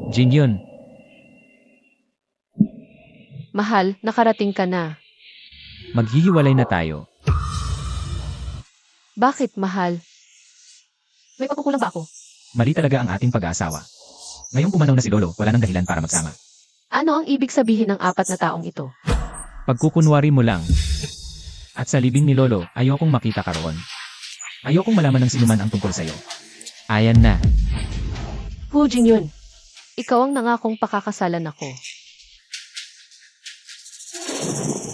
Jinhyun, Mahal, nakarating ka na. maghihiwalay na tayo. Bakit, mahal? May pagkukulang ba ako? Mali talaga ang ating pag-aasawa. Ngayong pumanaw na si Lolo, wala nang dahilan para magsama. Ano ang ibig sabihin ng apat na taong ito? Pagkukunwari mo lang. At sa libing ni Lolo, ayokong makita ka roon. Ayokong malaman ng sinuman ang tungkol sa'yo. Ayan na. Hu Jingyun, ikaw ang nangakong pakakasalan ako.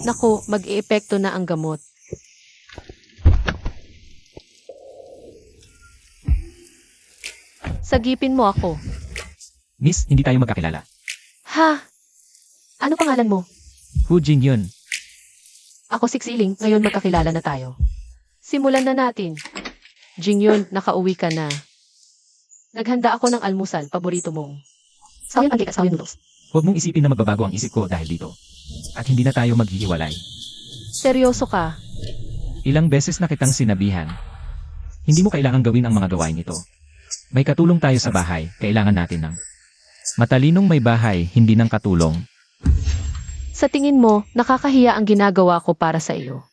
Naku, mag-iepekto na ang gamot. Sagipin mo ako. Miss, hindi tayo magkakilala. Ha? Ano pangalan mo? Hu Jinhyun, Ako si Xiling, ngayon magkakilala na tayo. Simulan na natin. Jingyun, nakauwi ka na. Naghanda ako ng almusal, paborito mong. Sawin pancake at sawin noodles. huwag mong isipin na magbabago ang isip ko dahil dito. At hindi na tayo maghihiwalay. Seryoso ka? Ilang beses na kitang sinabihan. Hindi mo kailangang gawin ang mga gawain ito. May katulong tayo sa bahay, kailangan natin ng matalinong may bahay, hindi ng katulong. Sa tingin mo, nakakahiya ang ginagawa ko para sa iyo.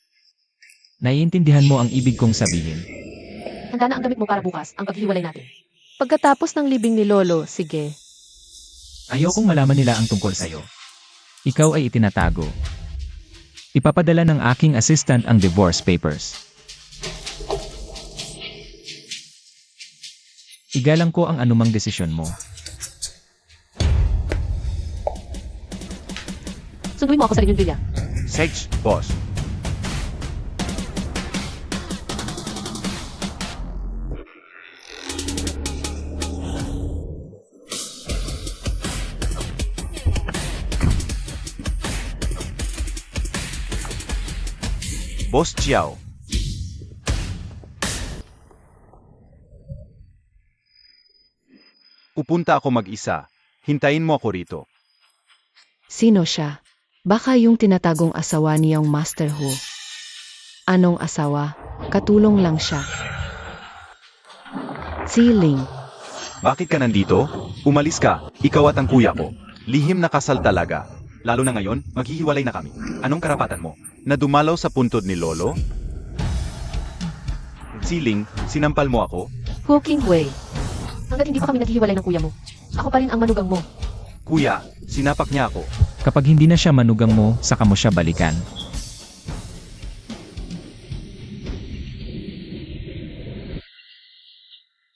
Naiintindihan mo ang ibig kong sabihin. Handa na ang damit mo para bukas, ang paghiwalay natin. Pagkatapos ng libing ni Lolo, sige. Ayokong malaman nila ang tungkol sa'yo. Ikaw ay itinatago. Ipapadala ng aking assistant ang divorce papers. Igalang ko ang anumang desisyon mo. Sunduin mo ako sa Reunion Villa. Sage, boss. Boss Chiao. Pupunta ako mag-isa. Hintayin mo ako rito. Sino siya? Baka yung tinatagong asawa niyang Master Hu. Anong asawa? Katulong lang siya. Xiling. Bakit ka nandito? Umalis ka. Ikaw at ang kuya ko. Lihim na kasal talaga. Lalo na ngayon, maghihiwalay na kami. Anong karapatan mo? Na dumalaw sa puntod ni Lolo? Siling, sinampal mo ako? Hooking Way. Hanggat hindi pa kami naghihiwalay ng kuya mo, ako pa rin ang manugang mo. Kuya, sinapak niya ako. Kapag hindi na siya manugang mo, saka mo siya balikan.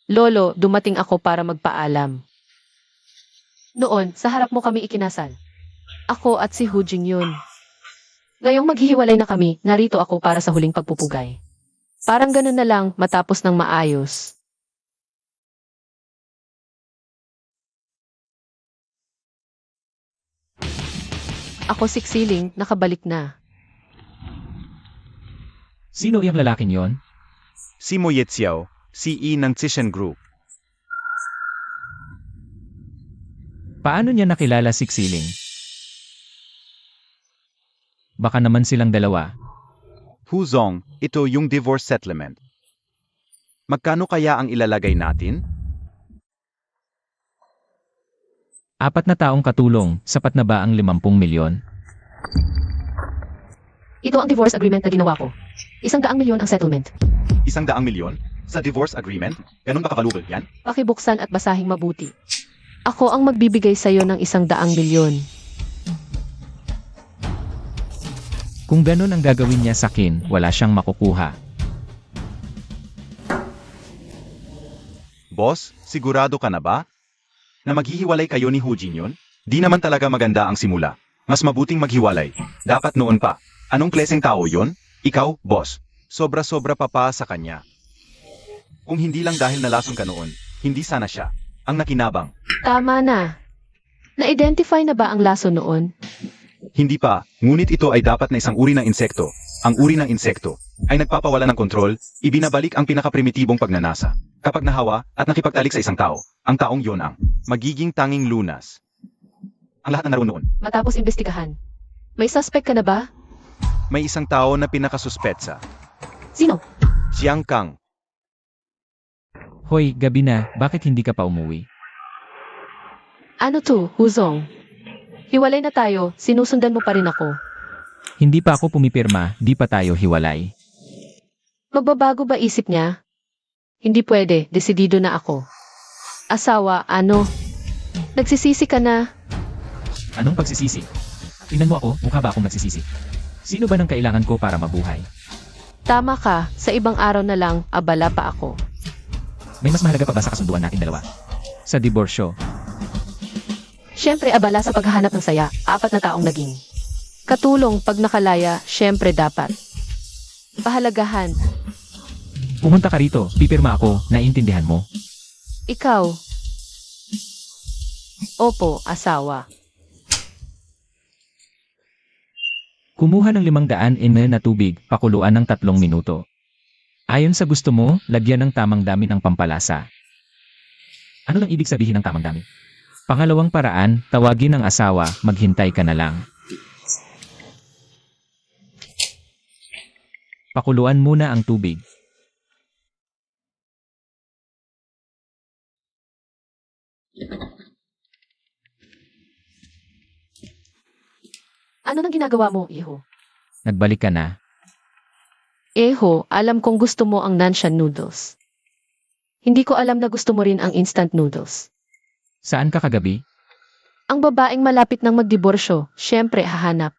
Lolo, dumating ako para magpaalam. Noon, sa harap mo kami ikinasal. Ako at si Hu Jingyun. Ngayong maghihiwalay na kami, narito ako para sa huling pagpupugay. Parang ganun na lang, matapos ng maayos. Ako si Xiling, nakabalik na. Sino yung lalaking yon? Si Mo Yetsiao, CE ng Zishan Group. Paano niya nakilala si Xiling? Baka naman silang dalawa. Hu Zong, ito yung divorce settlement. Magkano kaya ang ilalagay natin? 4 na taong katulong, sapat na ba ang 50 milyon? Ito ang divorce agreement na ginawa ko. 100 milyon ang settlement. 100 milyon? Sa divorce agreement? Ganun ba kabalubol yan? Pakibuksan at basahing mabuti. Ako ang magbibigay sa'yo ng 100 milyon. Kung ganun ang gagawin niya sa akin, wala siyang makukuha. Boss, sigurado ka na ba? Na maghihiwalay kayo ni Hu Jinhyun? Di naman talaga maganda ang simula. Mas mabuting maghiwalay. Dapat noon pa. Anong kleseng tao yon? Ikaw, boss. Sobra-sobra pa sa kanya. Kung hindi lang dahil nalason ka noon, hindi sana siya ang nakinabang. Tama na. Na-identify na ba ang laso noon? Hindi pa, ngunit ito ay dapat na isang uri ng insekto. Ang uri ng insekto ay nagpapawala ng kontrol, ibinabalik ang pinakaprimitibong pagnanasa. Kapag nahawa at nakipagtalik sa isang tao, ang taong yon ang magiging tanging lunas. Ang lahat na naroon noon. Matapos imbestigahan. May suspect ka na ba? May isang tao na pinakasuspetsa. Sino? Jiang Kang. Hoy, gabi na, bakit hindi ka pa umuwi? Ano to, Huzong? Hiwalay na tayo, sinusundan mo pa rin ako. Hindi pa ako pumipirma, di pa tayo hiwalay. Magbabago ba isip niya? Hindi pwede, desidido na ako. Asawa, ano? Nagsisisi ka na? Anong pagsisisi? Tingnan mo ako, mukha ba akong nagsisisi? Sino ba nang kailangan ko para mabuhay? Tama ka, sa ibang araw na lang, abala pa ako. May mas mahalaga pa ba sa kasunduan natin dalawa? Sa diborsyo. Siyempre abala sa paghahanap ng saya, 4 na taong naging. Katulong pag nakalaya, siyempre dapat. Pahalagahan, Pumunta ka rito, pipirma ako, naiintindihan mo. ikaw. Opo, asawa. Kumuha ng 500 ml na tubig, pakuluan ng 3 minuto. Ayon sa gusto mo, lagyan ng tamang dami ng pampalasa. Ano lang ibig sabihin ng tamang dami? Pangalawang paraan, tawagin ang asawa, maghintay ka na lang. Pakuluan muna ang tubig. Ano nang ginagawa mo, Iho? Nagbalik ka na. Eho, alam kong gusto mo ang nanshan noodles. Hindi ko alam na gusto mo rin ang instant noodles. Saan ka kagabi? Ang babaeng malapit ng magdiborsyo, syempre hahanap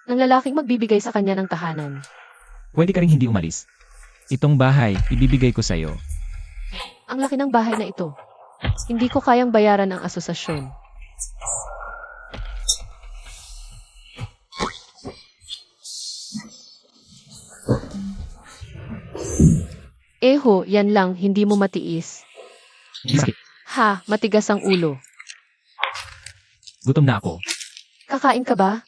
ng lalaking magbibigay sa kanya ng tahanan. Pwede ka rin hindi umalis. Itong bahay, ibibigay ko sa'yo. Ang laki ng bahay na ito. Hindi ko kayang bayaran ang asosasyon. Eho, yan lang, hindi mo matiis. Sakit. Ha, matigas ang ulo. Gutom na ako. Kakain ka ba?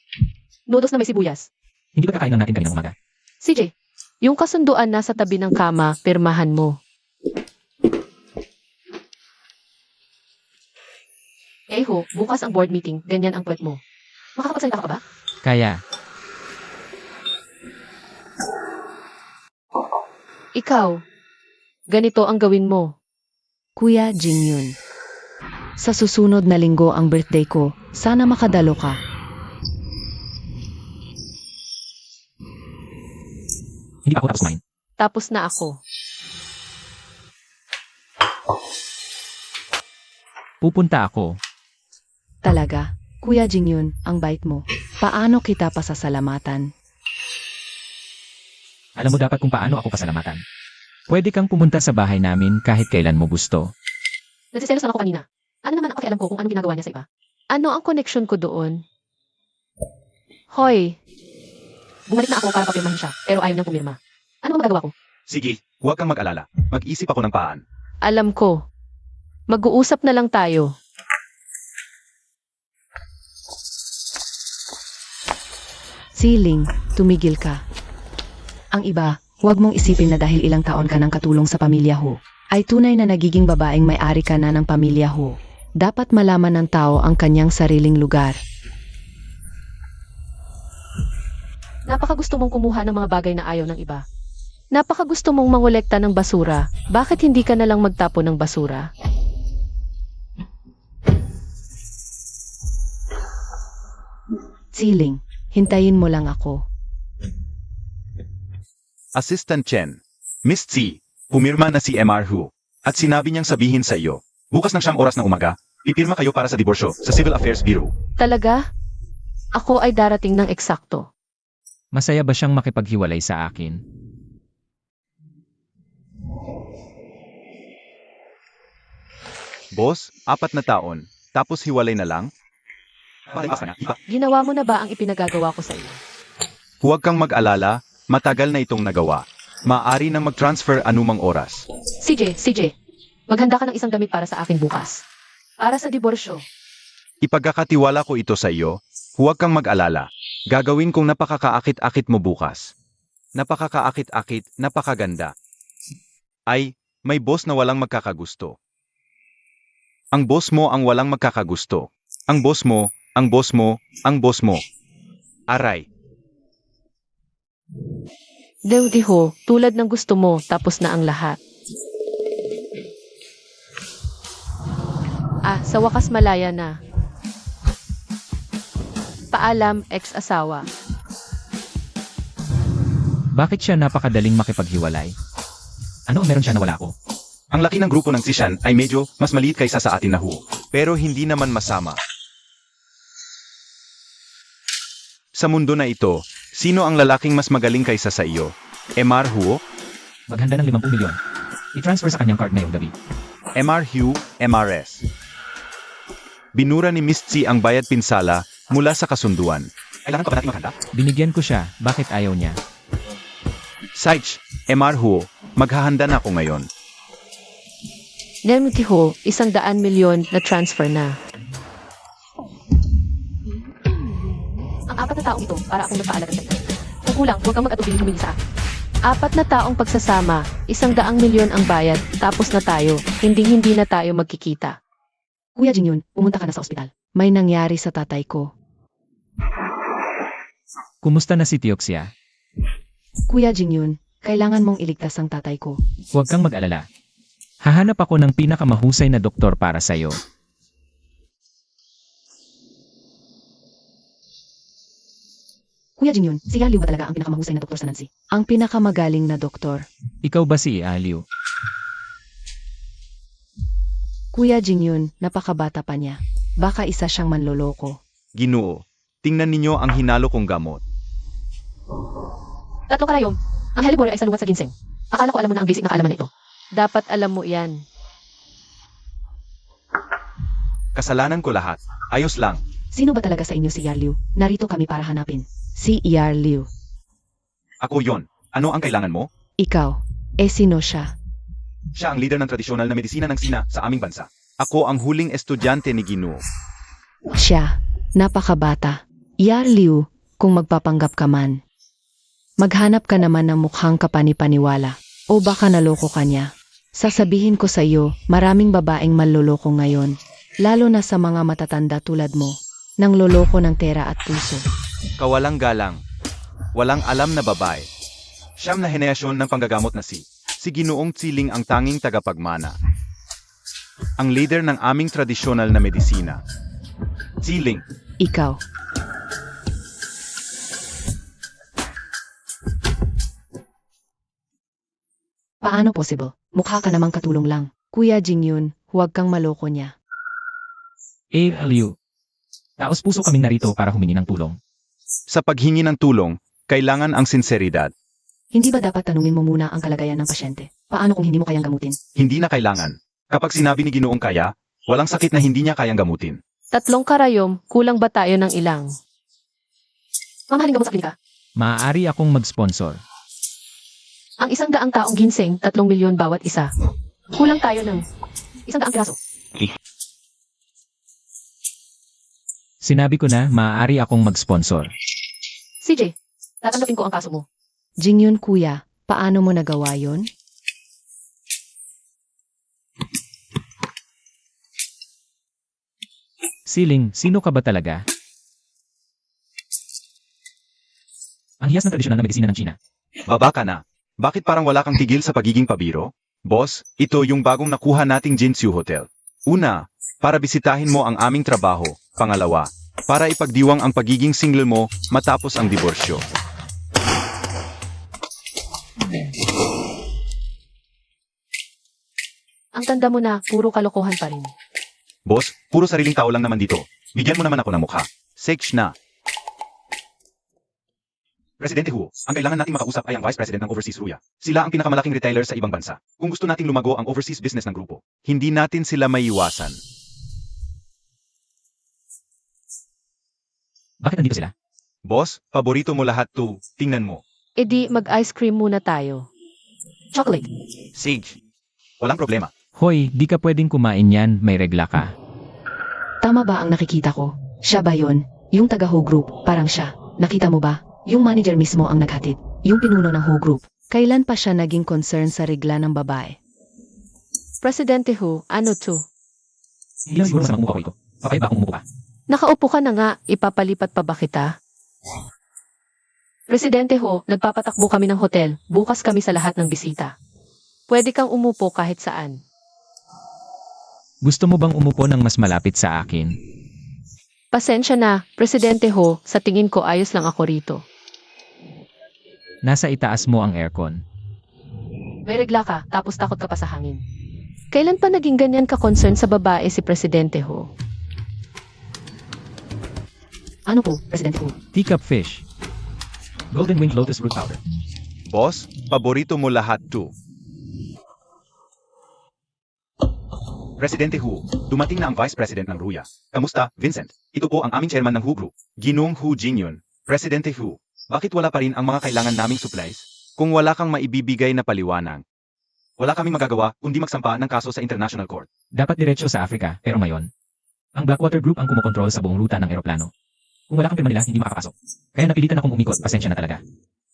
Noodles na may sibuyas. Hindi ba kakain lang natin kaninang umaga? CJ, yung kasunduan nasa tabi ng kama, pirmahan mo. Eho, bukas ang board meeting, ganyan ang puwet mo. Makakapagsalita ka ba? Kaya, Ikaw, ganito ang gawin mo. Kuya Jingyun. Sa susunod na linggo ang birthday ko, sana makadalo ka. hindi pa ako tapos kumain. Tapos na ako. Pupunta ako. Talaga, Kuya Jingyun, ang bait mo. Paano kita pasasalamatan? Alam mo dapat kung paano ako pasalamatan. Pwede kang pumunta sa bahay namin kahit kailan mo gusto. Nagsiselos lang ako kanina. Ano naman ako alam ko kung anong ginagawa niya sa iba? Ano ang connection ko doon? Hoy, bumalik na ako para papirmahin siya, pero ayaw niyang pumirma. Ano ang magagawa ko? Sige, huwag kang mag-alala. Mag-isip ako ng paan. Alam ko. Mag-uusap na lang tayo. Siling, tumigil ka. Ang iba, huwag mong isipin na dahil ilang taon ka nang katulong sa pamilya Ho, ay tunay na nagiging babaeng may-ari ka na ng pamilya Ho. Dapat malaman ng tao ang kanyang sariling lugar. Napakagusto mong kumuha ng mga bagay na ayaw ng iba. Napakagusto mong mangolekta ng basura. Bakit hindi ka na lang magtapon ng basura? Siling, hintayin mo lang ako. Assistant Chen. Miss Tsi, pumirma na si MR Hu. At sinabi niyang sabihin sa iyo, bukas ng 9 oras ng umaga, pipirma kayo para sa diborsyo sa Civil Affairs Bureau. Talaga? Ako ay darating ng eksakto. Masaya ba siyang makipaghiwalay sa akin? Boss, 4 na taon, tapos hiwalay na lang? Iba. Ginawa mo na ba ang ipinagagawa ko sa iyo? Huwag kang mag-alala, matagal na itong nagawa. Maaari nang mag-transfer anumang oras. CJ, maghanda ka ng isang damit para sa akin bukas. Para sa diborsyo. Ipagkakatiwala ko ito sa iyo, huwag kang mag-alala. Gagawin kong napakakaakit-akit mo bukas. Napakakaakit-akit, napakaganda. Ay, may boss na walang magkakagusto. Ang boss mo ang walang magkakagusto. Ang boss mo, ang boss mo, ang boss mo. Aray. Dewdiho, tulad ng gusto mo, tapos na ang lahat. Sa wakas malaya na. Paalam, ex-asawa. Bakit siya napakadaling makipaghiwalay? Ano ang meron siya na wala ako? Ang laki ng grupo ng Sishan ay medyo mas maliit kaysa sa atin na Hu. Pero hindi naman masama. Sa mundo na ito, sino ang lalaking mas magaling kaysa sa iyo? MR Hu? Maghanda ng 50 milyon. I-transfer sa kanyang card ngayong gabi. MR Hu, MRS. Binura ni Miss Tsi ang bayad pinsala mula sa kasunduan. Kailangan pa ba natin maghanda? Binigyan ko siya. Bakit ayaw niya? Saich, MR Hu, maghahanda na ako ngayon. Nemtiho, 100 milyon na transfer na. Ang 4 na taong ito para akong nagpaalaga sa ito. Kung kulang, huwag kang mag-atubiling humingi sa akin. 4 na taong pagsasama, 100 milyon ang bayad, tapos na tayo, hindi na tayo magkikita. Kuya Jingyun, pumunta ka na sa ospital. May nangyari sa tatay ko. Kumusta na si Tioxia? Kuya Jingyun, kailangan mong iligtas ang tatay ko. Huwag kang mag-alala. Hahanap ako ng pinakamahusay na doktor para sa'yo. Kuya Jingyun, si Yaliw ba talaga ang pinakamahusay na doktor sa Nancy? Ang pinakamagaling na doktor. Ikaw ba si Aliw? Kuya Jingyun, napakabata pa niya. Baka isa siyang manloloko. Ginoo, tingnan ninyo ang hinalo kong gamot. 3 karayom. Ang helibore ay saluwat sa ginseng. Akala ko alam mo na ang basic na kaalaman nito. Dapat alam mo yan. Kasalanan ko lahat. Ayos lang. Sino ba talaga sa inyo si Yarliw? Narito kami para hanapin. Si Yarliw. Ako yon. Ano ang kailangan mo? Ikaw. Sino siya? Siya ang leader ng tradisyonal na medisina ng Sina sa aming bansa. Ako ang huling estudyante ni Ginoo. Siya. Napakabata. Yarliw, kung magpapanggap ka man. Maghanap ka naman ng mukhang kapani-paniwala. O baka naloko ka niya. Sasabihin ko sa iyo, maraming babaeng manloloko ngayon. Lalo na sa mga matatanda tulad mo. Nang loloko ng tera at puso. Kawalang galang. Walang alam na babae. Siyam na henerasyon ng panggagamot na si Ginoong Tsiling ang tanging tagapagmana. Ang leader ng aming tradisyonal na medisina. Tsiling. Ikaw. Paano possible? Mukha ka namang katulong lang. Kuya Jingyun, huwag kang maloko niya. Aliw. Taos puso kaming narito para humingi ng tulong. Sa paghingi ng tulong, kailangan ang sinseridad. Hindi ba dapat tanungin mo muna ang kalagayan ng pasyente? Paano kung hindi mo kayang gamutin? Hindi na kailangan. Kapag sinabi ni Ginoong kaya, walang sakit na hindi niya kayang gamutin. 3 karayom, kulang ba tayo ng ilang? Mamahaling gamot sa klinika. Maaari akong mag-sponsor. Ang 100 taong ginseng, 3 milyon bawat isa. Kulang tayo ng 100 piraso. Sinabi ko na, maaari akong mag-sponsor. CJ, tatanggapin ko ang kaso mo. Jingyun kuya, paano mo nagawa yon? Siling, sino ka ba talaga? Ang hiyas ng tradisyonal na medisina ng China. Baba ka na. Bakit parang wala kang tigil sa pagiging pabiro? Boss, ito yung bagong nakuha nating Jinsu Hotel. Una, para bisitahin mo ang aming trabaho. Pangalawa, para ipagdiwang ang pagiging single mo matapos ang diborsyo. Ang tanda mo na, puro kalokohan pa rin. Boss, puro sariling tao lang naman dito. Bigyan mo naman ako ng mukha. Sex na. Presidente Hu, ang kailangan nating makausap ay ang Vice President ng Overseas Ruya. Sila ang pinakamalaking retailer sa ibang bansa. Kung gusto nating lumago ang overseas business ng grupo, hindi natin sila maiiwasan. Bakit nandito sila? Boss, paborito mo lahat to. Tingnan mo. E di, mag-ice cream muna tayo. Chocolate. Sage. Walang problema. Hoy, di ka pwedeng kumain yan, may regla ka. Tama ba ang nakikita ko? Siya ba yon? Yung taga-Ho Group, parang siya. Nakita mo ba? Yung manager mismo ang naghatid. Yung pinuno ng Ho Group. Kailan pa siya naging concern sa regla ng babae? Presidente Hu, ano to? Hindi lang siguro masama umupo ko ito. Papaya ba akong umupo pa? Nakaupo ka na nga, ipapalipat pa ba kita? Presidente Ho, nagpapatakbo kami ng hotel. Bukas kami sa lahat ng bisita. Pwede kang umupo kahit saan. Gusto mo bang umupo ng mas malapit sa akin? Pasensya na, Presidente Ho, sa tingin ko ayos lang ako rito. Nasa itaas mo ang aircon. May regla ka, tapos takot ka pa sa hangin. Kailan pa naging ganyan ka-concern sa babae si Presidente Ho? Ano po, Presidente Ho? Teacup fish. Golden winged lotus root powder. Boss, paborito mo lahat to. Presidente Hu, dumating na ang Vice President ng Ruya. Kamusta, Vincent? Ito po ang aming chairman ng Hu Group, Ginoong Hu Jinyun. Presidente Hu, bakit wala pa rin ang mga kailangan naming supplies? Kung wala kang maibibigay na paliwanag, wala kaming magagawa kundi magsampa ng kaso sa International Court. Dapat diretso sa Africa, pero ngayon, ang Blackwater Group ang kumokontrol sa buong ruta ng eroplano. Kung wala kang pirma nila, hindi makakapasok. Kaya napilitan akong umikot, pasensya na talaga.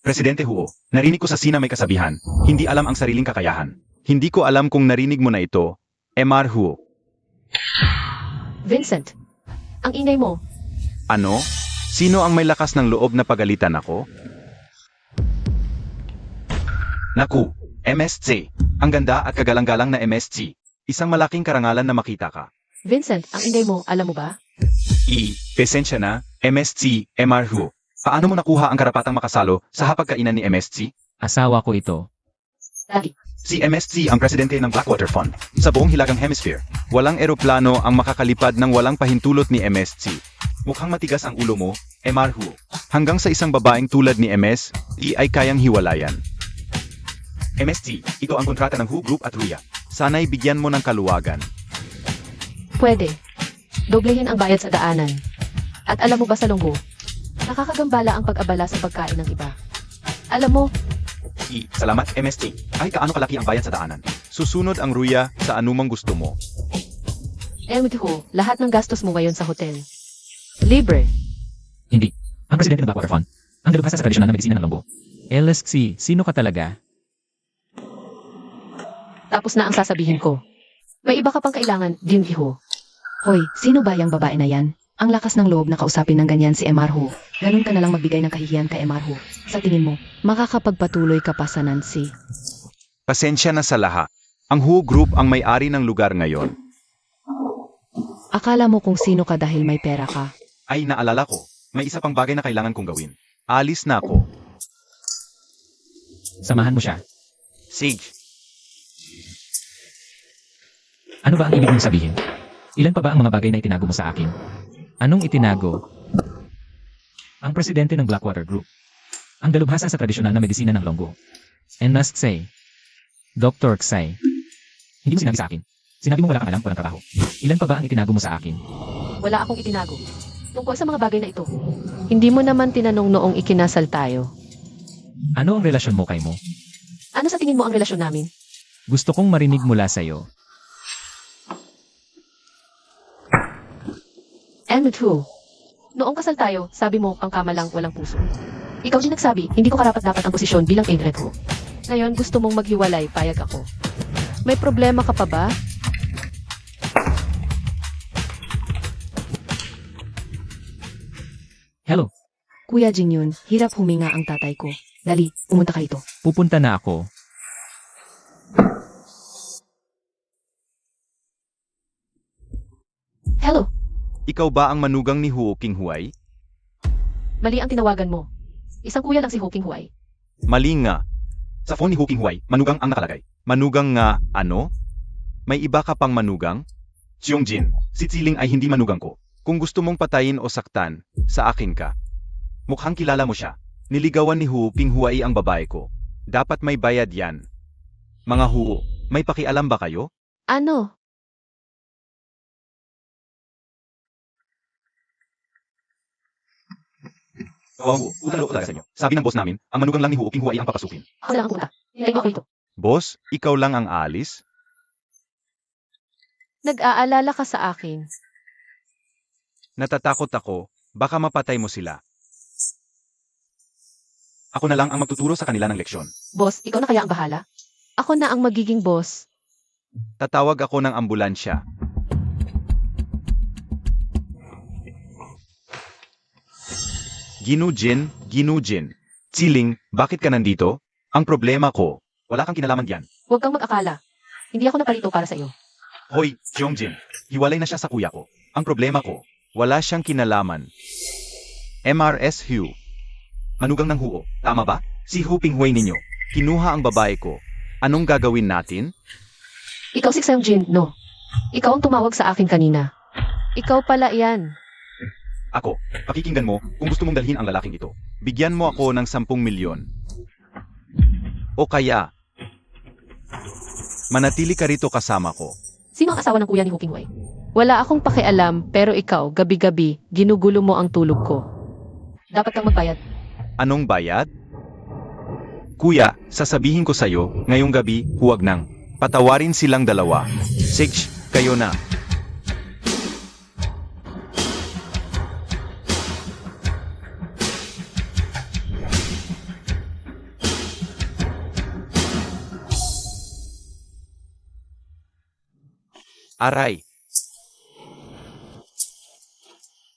Presidente Hu, narinig ko sa Sina may kasabihan, hindi alam ang sariling kakayahan. Hindi ko alam kung narinig mo na ito, MR Hu. Vincent, ang ingay mo. Ano? Sino ang may lakas ng loob na pagalitan ako? Naku, MSC. Ang ganda at kagalang-galang na MSC. Isang malaking karangalan na makita ka. Vincent, ang ingay mo, alam mo ba? Pasensya na, MSC, MR Hu. Paano mo nakuha ang karapatang makasalo sa hapagkainan ni MSC? Asawa ko ito. Lagi. Si MSC ang presidente ng Blackwater Fund. Sa buong hilagang hemisphere, walang eroplano ang makakalipad ng walang pahintulot ni MSC. Mukhang matigas ang ulo mo, MR Hu. Hanggang sa isang babaeng tulad ni MS, ay kayang hiwalayan. MSC, ito ang kontrata ng Hu Group at Ruya. Sana'y bigyan mo ng kaluwagan. Pwede. Doblehin ang bayad sa daanan. At alam mo ba sa lunggo, nakakagambala ang pag-abala sa pagkain ng iba. Alam mo, Salamat MSC. Ay kaano kalaki ang bayad sa daanan. Susunod ang Ruya sa anumang gusto mo. Ho, lahat ng gastos mo ngayon sa hotel. Libre. Hindi. Ang presidente ng Blackwater Fund. Ang dalubhasa sa tradisyonal na medisina ng Longbo. LSC, sino ka talaga? Tapos na ang sasabihin ko. May iba ka pang kailangan, Ho. Hoy, sino ba yung babae na yan? Ang lakas ng loob na kausapin ng ganyan si MR Ho. Ganun ka na lang magbigay ng kahihiyan kay MR Ho. Sa tingin mo, makakapagpatuloy ka pa sa Nancy. Pasensya na sa lahat. Ang Hu Group ang may-ari ng lugar ngayon. Akala mo kung sino ka dahil may pera ka. Ay naalala ko, may isa pang bagay na kailangan kong gawin. Alis na ako. Samahan mo siya. Sage, Ano ba ang ibig mong sabihin? Ilan pa ba ang mga bagay na itinago mo sa akin? Anong itinago? Ang presidente ng Blackwater Group. Ang dalubhasa sa tradisyonal na medisina ng Longgo. And must say, Dr. Ksai. Hindi mo sinabi sa akin. Sinabi mo wala kang alam, walang trabaho. Ilan pa ba ang itinago mo sa akin? Wala akong itinago. Tungkol sa mga bagay na ito. Hindi mo naman tinanong noong ikinasal tayo. Ano ang relasyon mo kay mo? Ano sa tingin mo ang relasyon namin? Gusto kong marinig mula sa'yo. Ho, noong kasal tayo, sabi mo, ang kama lang, walang puso. Ikaw din nagsabi, hindi ko karapat-dapat ang posisyon bilang Ingrid Ho. Ngayon, gusto mong maghiwalay, payag ako. May problema ka pa ba? Hello, Kuya Jingyun, hirap huminga ang tatay ko. Dali, pumunta ka rito. pupunta na ako. Hello, ikaw ba ang manugang ni Hu King Huay? mali ang tinawagan mo. Isang kuya lang si Ho King Huay. Mali nga. Sa phone ni Hu King Huay, manugang ang nakalagay. Manugang nga, ano? May iba ka pang manugang? Cheongjin, si Tsiling ay hindi manugang ko. Kung gusto mong patayin o saktan, sa akin ka. Mukhang kilala mo siya. Niligawan ni Hu King Huay ang babae ko. Dapat may bayad yan. Mga Hu, may pakialam ba kayo? Ano? Oo, utang loob talaga sa inyo. Sabi ng boss namin, ang manugang lang ni Hu King Huay ang papasukin. Ako lang ang punta. Ilayin mo ako ito. Boss, ikaw lang ang aalis? Nag-aalala ka sa akin. Natatakot ako, baka mapatay mo sila. Ako na lang ang magtuturo sa kanila ng leksyon. Boss, ikaw na kaya ang bahala? Ako na ang magiging boss. Tatawag ako ng ambulansya. Ginujin. Tsiling, bakit ka nandito? Ang problema ko, wala kang kinalaman diyan. Huwag kang mag-akala. Hindi ako naparito para sa iyo. Hoy, Jongjin, hiwalay na siya sa kuya ko. Ang problema ko, wala siyang kinalaman. MRS Hu. Manugang ng Huo, tama ba? Si Hu Pinghui ninyo. Kinuha ang babae ko. Anong gagawin natin? Ikaw si Seongjin, no? Ikaw ang tumawag sa akin kanina. Ikaw pala yan. Ako, pakikinggan mo kung gusto mong dalhin ang lalaking ito. Bigyan mo ako ng 10 milyon. O kaya, manatili ka rito kasama ko. Sino ang asawa ng kuya ni Hu Pingwei? Wala akong pakialam, pero ikaw, gabi-gabi, ginugulo mo ang tulog ko. Dapat kang magbayad. Anong bayad? Kuya, sasabihin ko sa'yo, ngayong gabi, huwag nang. Patawarin silang dalawa. Sige, kayo na. Aray.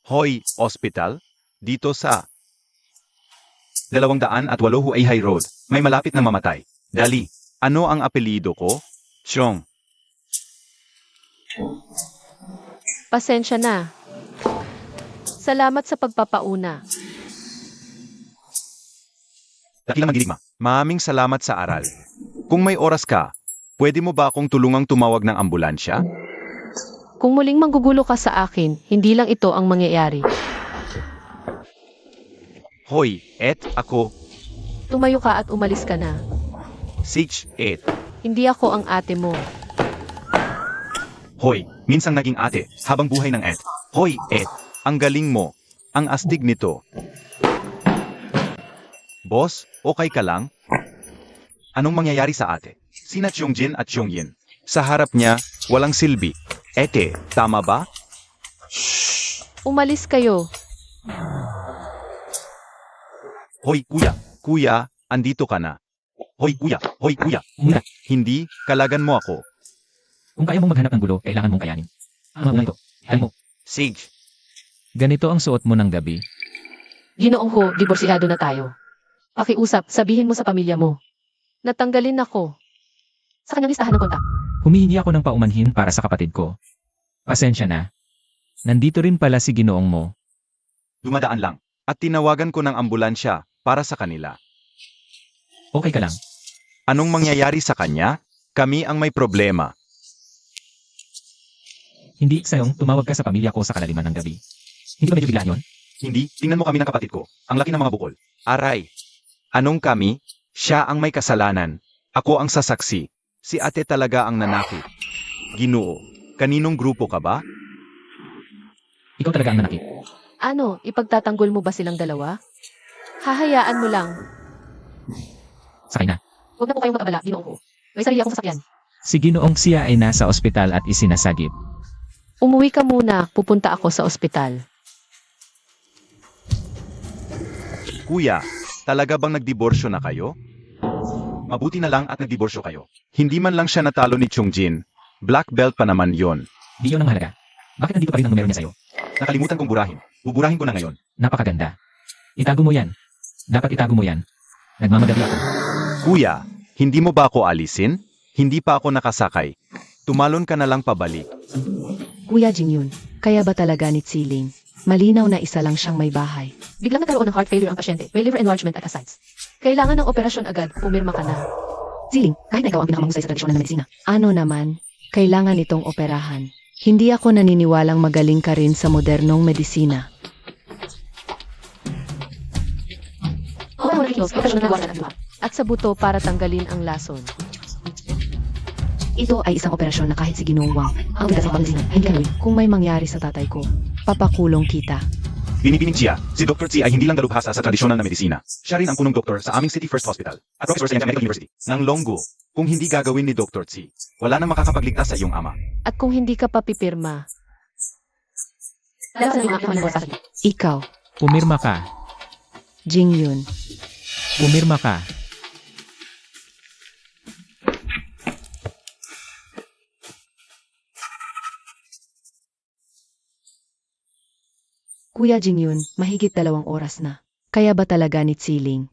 Hoy, ospital? Dito sa 208 Huayhay Road. May malapit na mamatay. Dali. Ano ang apelyido ko? Chong. Pasensya na. Salamat sa pagpapauna. Dakilang magdidigma. Maraming salamat sa aral. Kung may oras ka, pwede mo ba akong tulungang tumawag ng ambulansya? Kung muling manggugulo ka sa akin, hindi lang ito ang mangyayari. Hoy, ako. Tumayo ka at umalis ka na. 6-8. Hindi ako ang ate mo. Hoy, minsang naging ate, habang buhay ng Hoy, ang galing mo. Ang astig nito. Boss, okay ka lang? Anong mangyayari sa ate? Sina Jongjin at Jongyin. Sa harap niya, walang silbi. Tama ba? Umalis kayo. Hoy, kuya. Kuya, andito ka na. Hoy, kuya. Umulat. Hindi, kalagan mo ako. Kung kaya mong maghanap ng gulo, kailangan mong kayanin. Ang mga ito. Alam mo, Sige. ganito ang suot mo ng gabi. Ginoong Ho, diborsihado na tayo. Pakiusap, sabihin mo sa pamilya mo. Natanggalin ako. Sa kanyang listahan ng kontak. Humihingi ako ng paumanhin para sa kapatid ko. Pasensya na. Nandito rin pala si ginoong mo. Dumadaan lang. At tinawagan ko ng ambulansya para sa kanila. Okay ka lang. Anong mangyayari sa kanya? Kami ang may problema. Hindi sayong tumawag ka sa pamilya ko sa kalaliman ng gabi. Hindi ba medyo bigla yun? Hindi, tingnan mo kami ng kapatid ko. Ang laki ng mga bukol. Aray. Anong kami? Siya ang may kasalanan. Ako ang sasaksi. Si ate talaga ang nanakit. Ginoo, kaninong grupo ka ba? Ikaw talaga ang nanakit. Ano, ipagtatanggol mo ba silang dalawa? Hahayaan mo lang. Sakay na. Huwag na po kayong mag-abala, Ginoong Ho. May sarili akong sasakyan. Si ginoong siya ay nasa ospital at isinasagip. Umuwi ka muna, pupunta ako sa ospital. Kuya, talaga bang nagdiborsyo na kayo? Mabuti na lang at nagdiborsyo kayo. Hindi man lang siya natalo ni Jongjin. Black belt pa naman yon. Di yun ang mahalaga. Bakit nandito pa rin ang numero niya sa'yo? Nakalimutan kong burahin. Buburahin ko na ngayon. Napakaganda. Itago mo yan. Dapat itago mo yan. Nagmamadali ako. Kuya, hindi mo ba ako alisin? Hindi pa ako nakasakay. Tumalon ka na lang pabalik. Kuya Jingyun, kaya ba talaga ni Tsiling? Malinaw na isa lang siyang may bahay. Biglang nagkaroon ng heart failure ang pasyente. May liver enlargement at ascites. Kailangan ng operasyon agad, pumirma ka na. Tsiling, kahit na ikaw ang pinakamahusay sa tradisyonal na medisina. Ano naman, kailangan itong operahan. Hindi ako naniniwalang magaling ka rin sa modernong medisina. Huwag mo na kilos, operasyon na nagawa na ng luha. At sa buto para tanggalin ang lason. Ito ay isang operasyon na kahit si Ginoong Wang, ang bigas ng medisina, hindi gagawin. Kung may mangyari sa tatay ko, papakulong kita. Binibining siya, si Dr. Tsi ay hindi lang dalubhasa sa tradisyonal na medisina. Siya rin ang punong doktor sa aming City First Hospital at professor sa Medical University ng Longgo. Kung hindi gagawin ni Dr. Tsi, wala nang makakapagligtas sa iyong ama. At kung hindi ka papipirma, lalabas na yung mga sa akin. Ikaw, Pumirma ka. Jingyun. Pumirma ka. Kuya Jingyun, mahigit 2 oras na. Kaya ba talaga ni Tsiling?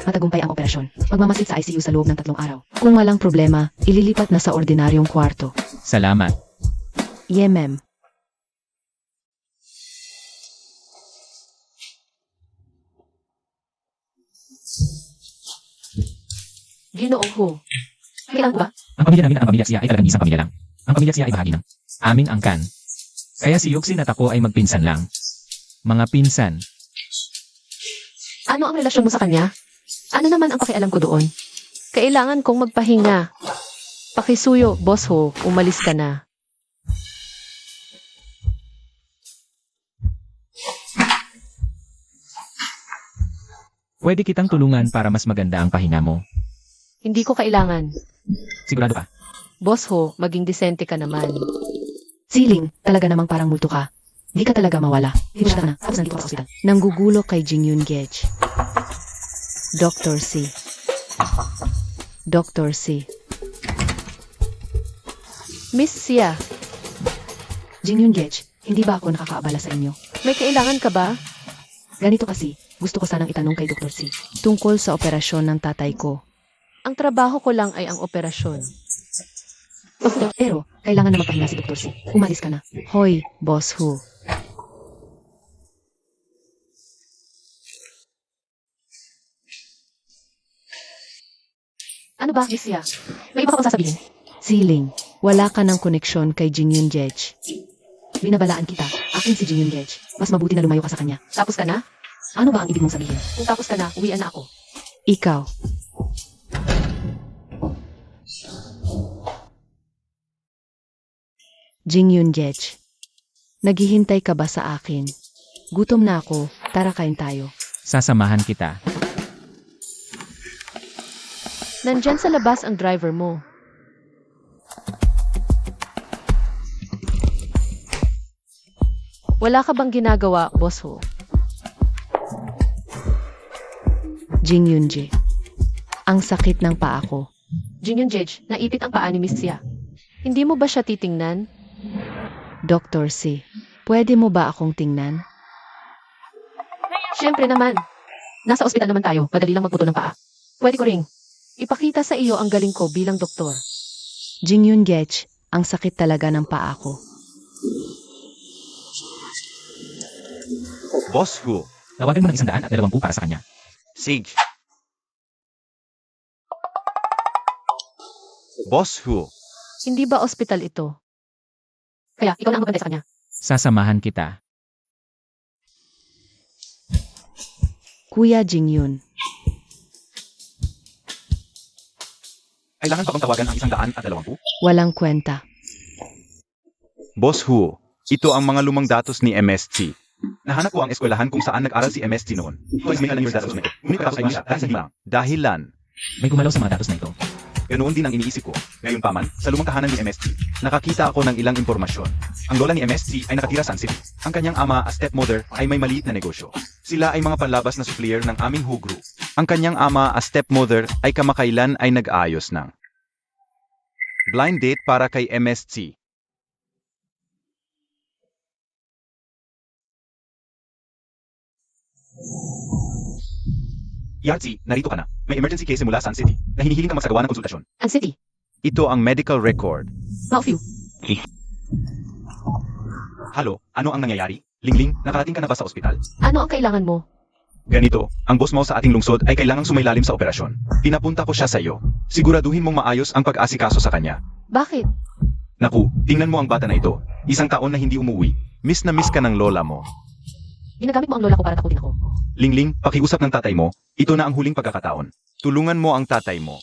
Matagumpay ang operasyon. Magmamasid sa ICU sa loob ng 3 araw. Kung walang problema, ililipat na sa ordinaryong kwarto. Salamat. Yeah, ma'am. Ginoong Hu. Kailan ba? Ang pamilya namin at ang pamilya siya ay talagang isang pamilya lang. Ang pamilya siya ay bahagi ng aming angkan. Kaya si Yoxin at ako ay magpinsan lang. Mga pinsan. Ano ang relasyon mo sa kanya? Ano naman ang pakialam ko doon? Kailangan kong magpahinga. Pakisuyo, Boss Ho, umalis ka na. Pwede kitang tulungan para mas maganda ang pahinga mo. Hindi ko kailangan. Sigurado ka? Boss Ho, maging disente ka naman. Siling, talaga namang parang multo ka. Di ka talaga mawala. Hinusta ka na, tapos nandito ka sa ospital. Nanggugulo kay Jingyun Gage. Dr. C. Dr. C. Miss Sia, Jingyun Gage, hindi ba ako nakakaabala sa inyo? may kailangan ka ba? Ganito kasi, gusto ko sanang itanong kay Dr. C. Tungkol sa operasyon ng tatay ko. Ang trabaho ko lang ay ang operasyon. Pero, kailangan na magpahinga si Dr. C. Umalis ka na. Hoy, Boss Who. Ano ba, Miss Sia? May iba ka bang sasabihin? Siling, wala ka ng koneksyon kay Jingyun Gage. Binabalaan kita. Akin si Jingyun Gage. Mas mabuti na lumayo ka sa kanya. Tapos ka na? Ano ba ang ibig mong sabihin? Kung tapos ka na, uwian na ako. Ikaw. Jingyun Gage. Naghihintay ka ba sa akin? Gutom na ako. Tara kain tayo. Sasamahan kita. Nandyan sa labas ang driver mo. Wala ka bang ginagawa, Boss Ho? Jingyun G. Ang sakit ng paa ko. Jingyun Gage, naipit ang paa ni Miss Sia. Hindi mo ba siya titingnan? Dr. C. Pwede mo ba akong tingnan? Siyempre naman. Nasa ospital naman tayo, madali lang magputo ng paa. Pwede ko ring ipakita sa iyo ang galing ko bilang doktor. Jingyun Gage, ang sakit talaga ng paa ko. Boss Hu. Tawagan mo ng 100 at 20 para sa kanya. Sage. Boss Hu. Hindi ba ospital ito? Kaya, ikaw na ang magbantay sa kanya. Sasamahan kita. Kuya Jingyun. Kailangan pa bang tawagan ang 120? Walang kwenta. Boss Hu. Ito ang mga lumang datos ni MSC. Nahanap ko ang eskwelahan kung saan nag-aral si MSC noon. Ito ay may halang yung datos na ito. Ngunit katapos ay siya dahil sa hilang. Dahilan. May gumalaw sa mga datos na ito. Ganoon din ang iniisip ko. Ngayon pa man, sa lumang tahanan ni MSC, nakakita ako ng ilang impormasyon. Ang lola ni MSC ay nakatira sa Sun City. Ang kanyang ama, a stepmother, ay may maliit na negosyo. Sila ay mga panlabas na supplier ng aming Who Group. Ang kanyang ama, a stepmother, ay kamakailan ay nag-aayos ng blind date para kay MSC. Yardsy, narito ka na. May emergency case mula Sun City na hinihiling kang magsagawa ng konsultasyon. Ang city. Ito ang medical record. Mao-few. Halo, ano ang nangyayari? Lingling, nakarating ka na ba sa ospital? Ano ang kailangan mo? Ganito, ang boss mo sa ating lungsod ay kailangang sumailalim sa operasyon. Pinapunta ko siya sa iyo. Siguraduhin mong maayos ang pag-asikaso sa kanya. Bakit? Naku, tingnan mo ang bata na ito. 1 taon na hindi umuwi. Miss na miss ka ng lola mo. Ginagamit mo ang lola ko para takutin ako. Lingling, pakiusap ng tatay mo. Ito na ang huling pagkakataon. Tulungan mo ang tatay mo.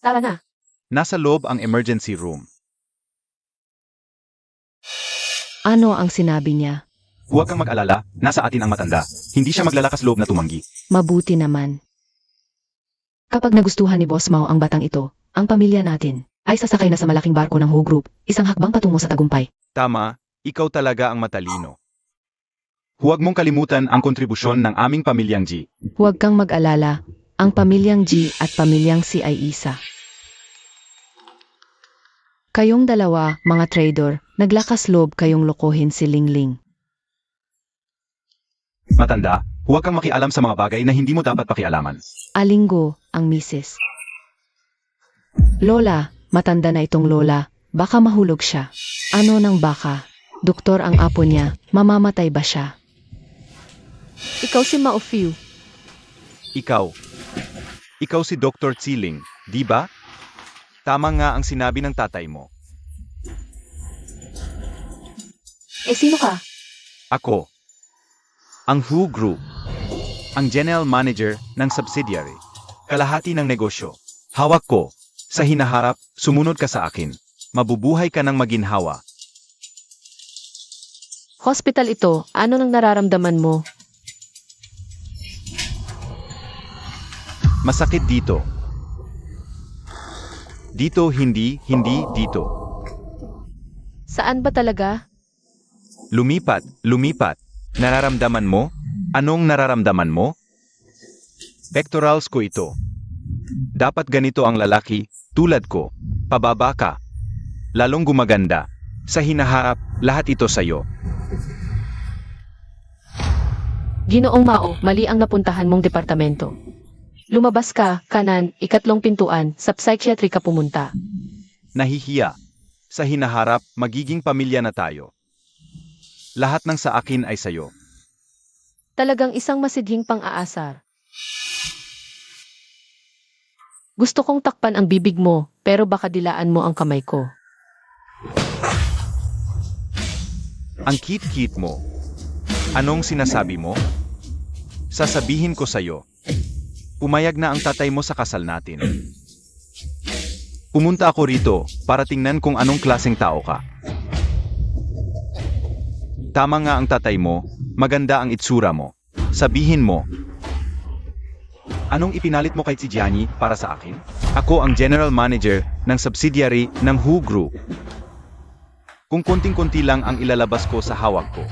Tara na. Nasa loob ang emergency room. Ano ang sinabi niya? Huwag kang mag-alala, nasa atin ang matanda. Hindi siya maglalakas loob na tumanggi. Mabuti naman. Kapag nagustuhan ni Boss Mao ang batang ito, ang pamilya natin ay sasakay na sa malaking barko ng Who Group, isang hakbang patungo sa tagumpay. Tama, ikaw talaga ang matalino. Huwag mong kalimutan ang kontribusyon ng aming pamilyang G. Huwag kang mag-alala, ang pamilyang G at pamilyang C ay isa. Kayong dalawa, mga trader, naglakas loob kayong lokohin si Lingling. Matanda, huwag kang makialam sa mga bagay na hindi mo dapat pakialaman. Alinggo, ang misis. Lola, matanda na itong lola. Baka mahulog siya. Ano ng baka? Doktor ang apo niya. Mamamatay ba siya? Ikaw si Maofiu. Ikaw. Ikaw si Dr. Tsiling, di ba? Tama nga ang sinabi ng tatay mo. Sino ka? Ako. Ang Who Group. Ang General Manager ng subsidiary. Kalahati ng negosyo. Hawak ko. Sa hinaharap, sumunod ka sa akin. Mabubuhay ka ng maginhawa. Hospital ito. Ano nang nararamdaman mo? Masakit dito. Dito, hindi dito. Saan ba talaga? Lumipat. Nararamdaman mo? Anong nararamdaman mo? Pectorals ko ito. Dapat ganito ang lalaki, tulad ko. Pababa ka. Lalong gumaganda. Sa hinaharap, lahat ito sayo. Ginoong Mao, mali ang napuntahan mong departamento. Lumabas ka, kanan, ikatlong pintuan, sa psychiatry ka pumunta. Nahihiya. Sa hinaharap, magiging pamilya na tayo. Lahat ng sa akin ay sayo. Talagang isang masidhing pang-aasar. Gusto kong takpan ang bibig mo, pero baka dilaan mo ang kamay ko. Ang cute mo. Anong sinasabi mo? Sasabihin ko sa'yo. Pumayag na ang tatay mo sa kasal natin. Pumunta ako rito para tingnan kung anong klaseng tao ka. Tama nga ang tatay mo, maganda ang itsura mo. Sabihin mo. Anong ipinalit mo kay si Gianni para sa akin? Ako ang general manager ng subsidiary ng Who Group. Kung konting-konti lang ang ilalabas ko sa hawak ko.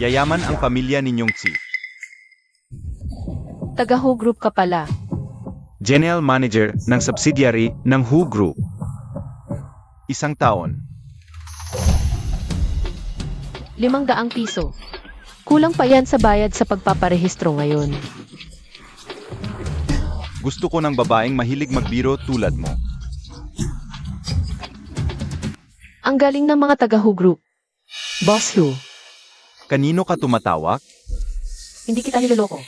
Yayaman ang pamilya ninyong Tsi. Taga-Who Group ka pala. General manager ng subsidiary ng Who Group. 1 taon. 500 piso. Kulang pa yan sa bayad sa pagpaparehistro ngayon. Gusto ko ng babaeng mahilig magbiro tulad mo. Ang galing ng mga taga-Who Group. Boss Who. Kanino ka tumatawag? Hindi kita niloloko.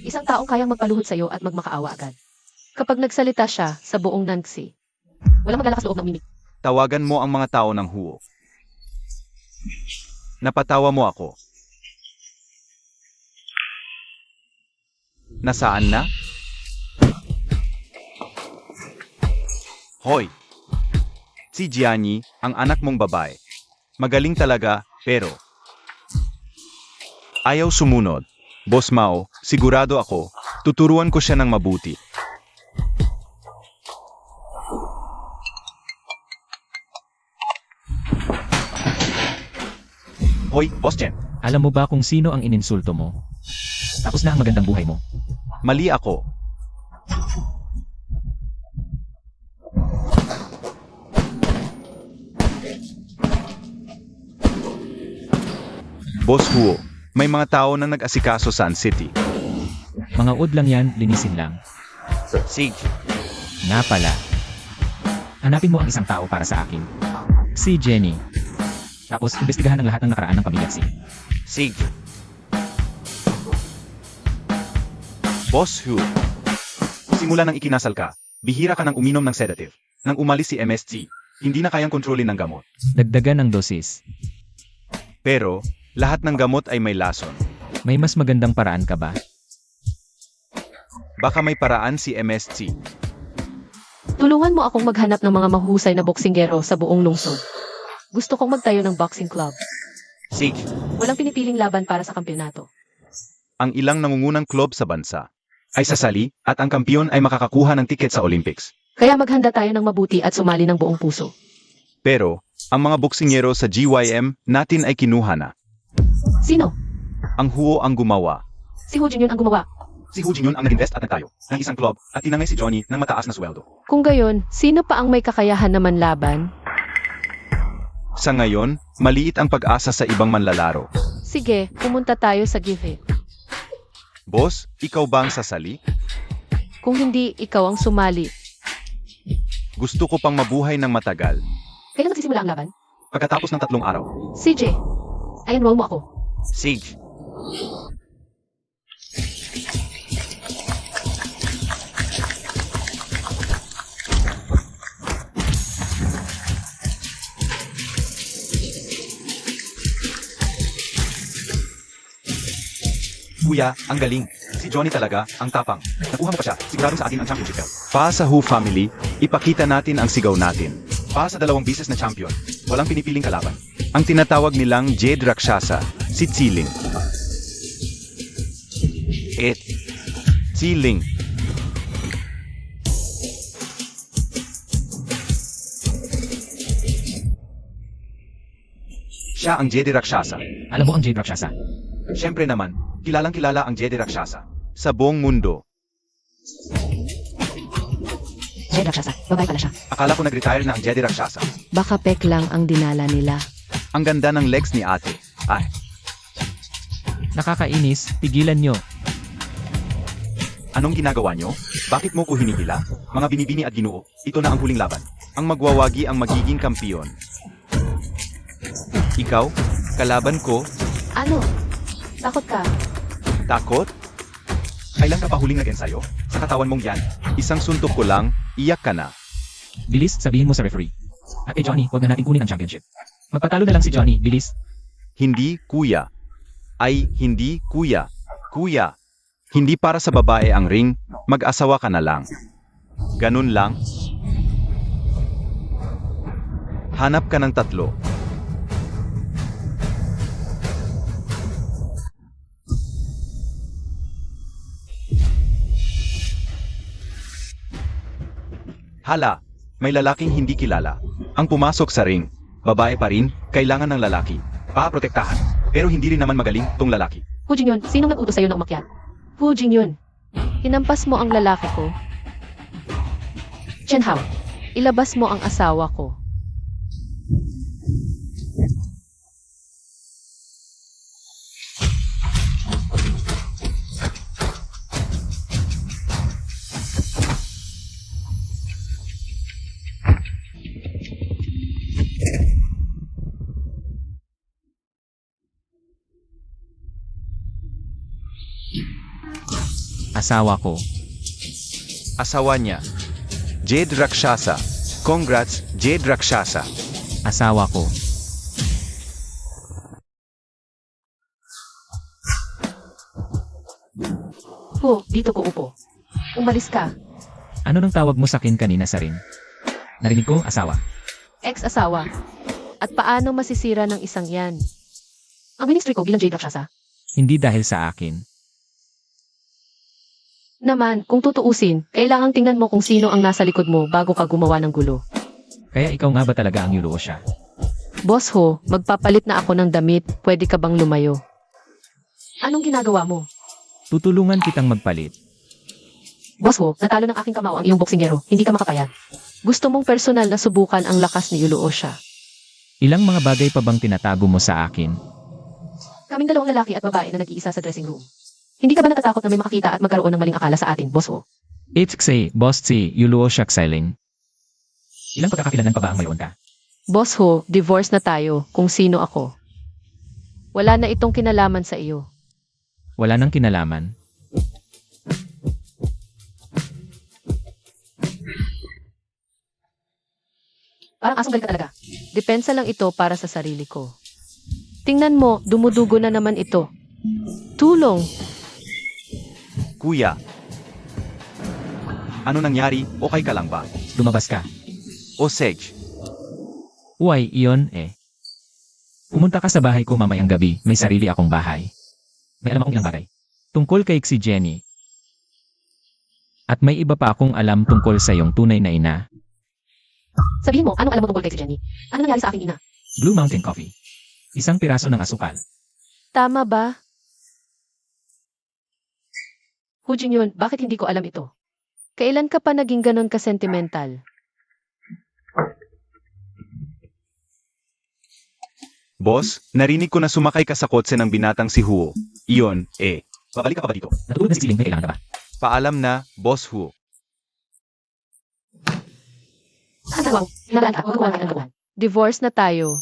Isang taong kayang magpaluhod sa'yo at magmakaawa agad. Kapag nagsalita siya sa buong Nangsi, walang maglalakas loob ng mimik. Tawagan mo ang mga tao ng Huo. Napatawa mo ako. Nasaan na? Hoy! Si Gianni, ang anak mong babae. Magaling talaga, pero ayaw sumunod. Boss Mao, sigurado ako, tuturuan ko siya ng mabuti. Hoy, Boss Chen, Alam mo ba kung sino ang ininsulto mo? Tapos na ang magandang buhay mo. mali ako. Boss Huo, may mga tao na nag-asikaso sa Sun City. Mga ud lang yan, linisin lang. Sige. Nga pala. Hanapin mo ang isang tao para sa akin. Si Jenny. Tapos, imbestigahan ang lahat ng nakaraan ng pamilya Xi. Sige. Boss Huo, simula nang ikinasal ka, bihira ka nang uminom ng sedative. Nang umalis si MSG, hindi na kayang kontrolin ng gamot. Dagdagan ng dosis. Pero, lahat ng gamot ay may lason. May mas magandang paraan ka ba? Baka may paraan si MSG. Tulungan mo akong maghanap ng mga mahusay na boksingero sa buong lungsod. Gusto kong magtayo ng boxing club. Sige. Walang pinipiling laban para sa kampeonato. Ang ilang nangungunang club sa bansa ay sasali at ang kampiyon ay makakakuha ng tiket sa Olympics. Kaya maghanda tayo ng mabuti at sumali ng buong puso. Pero, ang mga boksingero sa GYM natin ay kinuha na. Sino? Ang Huo ang gumawa. Si Hu Jingyun ang gumawa. Si Hu Jingyun ang nag-invest at nagtayo ng isang club at tinangay si Johnny ng mataas na sweldo. Kung gayon, sino pa ang may kakayahan na manlaban? Sa ngayon, maliit ang pag-asa sa ibang manlalaro. Sige, pumunta tayo sa give. Boss, ikaw ba ang sasali? Kung hindi, ikaw ang sumali. Gusto ko pang mabuhay ng matagal. Kailan magsisimula ang laban? Pagkatapos ng 3 araw. CJ, i-enroll mo ako. Sage. Kuya, ang galing. Si Johnny talaga, ang tapang. Nakuha mo pa siya, siguradong sa atin ang championship belt. Pa sa Who family, ipakita natin ang sigaw natin. Pa sa 2 beses na champion, walang pinipiling kalaban. Ang tinatawag nilang Jade Rakshasa, si Tsiling. Tsiling. Siya ang Jade Rakshasa. Alam mo ang Jade Rakshasa? Siyempre naman, kilalang kilala ang Jedi Rakshasa sa buong mundo. Jade Rakshasa, babae pala siya. Akala ko nag-retire na ang Jedi Rakshasa. Baka pek lang ang dinala nila. Ang ganda ng legs ni ate. Ay, Nakakainis, tigilan nyo. anong ginagawa nyo? Bakit mo ko hinihila? Mga binibini at ginoo, ito na ang huling laban. Ang magwawagi ang magiging kampiyon. Ikaw, kalaban ko, Ano? Takot ka? takot? Kailan ka pa huling nag-ensayo? Sa katawan mong yan, isang suntok ko lang, iyak ka na. Bilis, sabihin mo sa referee. At kay Johnny, huwag na natin kunin ang championship. Magpatalo na lang si Johnny, bilis. Hindi, kuya. Ay, hindi, kuya. Kuya. Hindi para sa babae ang ring, mag-asawa ka na lang. Ganun lang. Hanap ka ng 3. Hala, may lalaking hindi kilala. Ang pumasok sa ring, babae pa rin, kailangan ng lalaki. Protektahan. Pero hindi rin naman magaling tong lalaki. Hu Jingyun, sinong nag-utos sa'yo na umakyat? Hu Jingyun, hinampas mo ang lalaki ko. Chen Hao, ilabas mo ang asawa ko. Asawa ko. Asawa niya. Jade Rakshasa. Congrats, Jade Rakshasa. Asawa ko. Hu, dito ko upo. Umalis ka. Ano nang tawag mo sa akin kanina sa ring? Narinig ko, asawa. Ex-asawa. At paano masisira ng isang yan? Ang ministry ko bilang Jade Rakshasa. Hindi dahil sa akin. Naman, kung tutuusin, kailangang tingnan mo kung sino ang nasa likod mo bago ka gumawa ng gulo. Kaya ikaw nga ba talaga ang yulo siya? Boss Ho, magpapalit na ako ng damit, pwede ka bang lumayo? Anong ginagawa mo? Tutulungan kitang magpalit. Boss Ho, natalo ng aking kamao ang iyong boksingero, hindi ka makapayag. Gusto mong personal na subukan ang lakas ni Yulo siya. Ilang mga bagay pa bang tinatago mo sa akin? Kaming 2 lalaki at babae na nag-iisa sa dressing room. Hindi ka ba natatakot na may makakita at magkaroon ng maling akala sa atin, Boss Ho? It's say, boss si yulo siya ksiling. Ilang pagkakakilalan pa ba ang mayon ka? Boss Ho, divorce na tayo kung sino ako. Wala na itong kinalaman sa iyo. Wala nang kinalaman. Parang asong galit ka talaga. Depensa lang ito para sa sarili ko. Tingnan mo, dumudugo na naman ito. Tulong! Kuya. Ano nangyari? Okay ka lang ba? Lumabas ka. O Sage, Uy, iyon eh. Pumunta ka sa bahay ko mamayang gabi, may sarili akong bahay. May alam akong ilang bagay. Tungkol kay si Jenny. At may iba pa akong alam tungkol sa iyong tunay na ina. Sabihin mo, anong alam mo tungkol kay si Jenny? Ano nangyari sa aking ina? Blue Mountain Coffee. Isang piraso ng asukal. Tama ba? Hu Jingyun, bakit hindi ko alam ito? Kailan ka pa naging ganon ka-sentimental? Boss, narinig ko na sumakay ka sa kotse ng binatang si Huo. Iyon, babalik ka pa ba dito? Natulog na si Siling, may kailangan ka ba? Paalam na, Boss Huo. Divorce na tayo.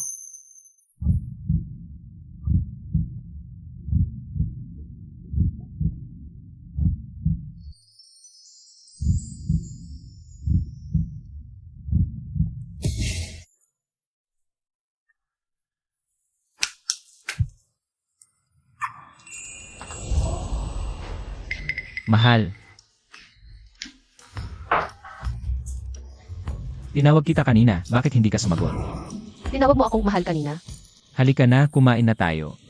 Mahal. Tinawag kita kanina, bakit hindi ka sumagot? Tinawag mo akong mahal kanina? Halika na, kumain na tayo.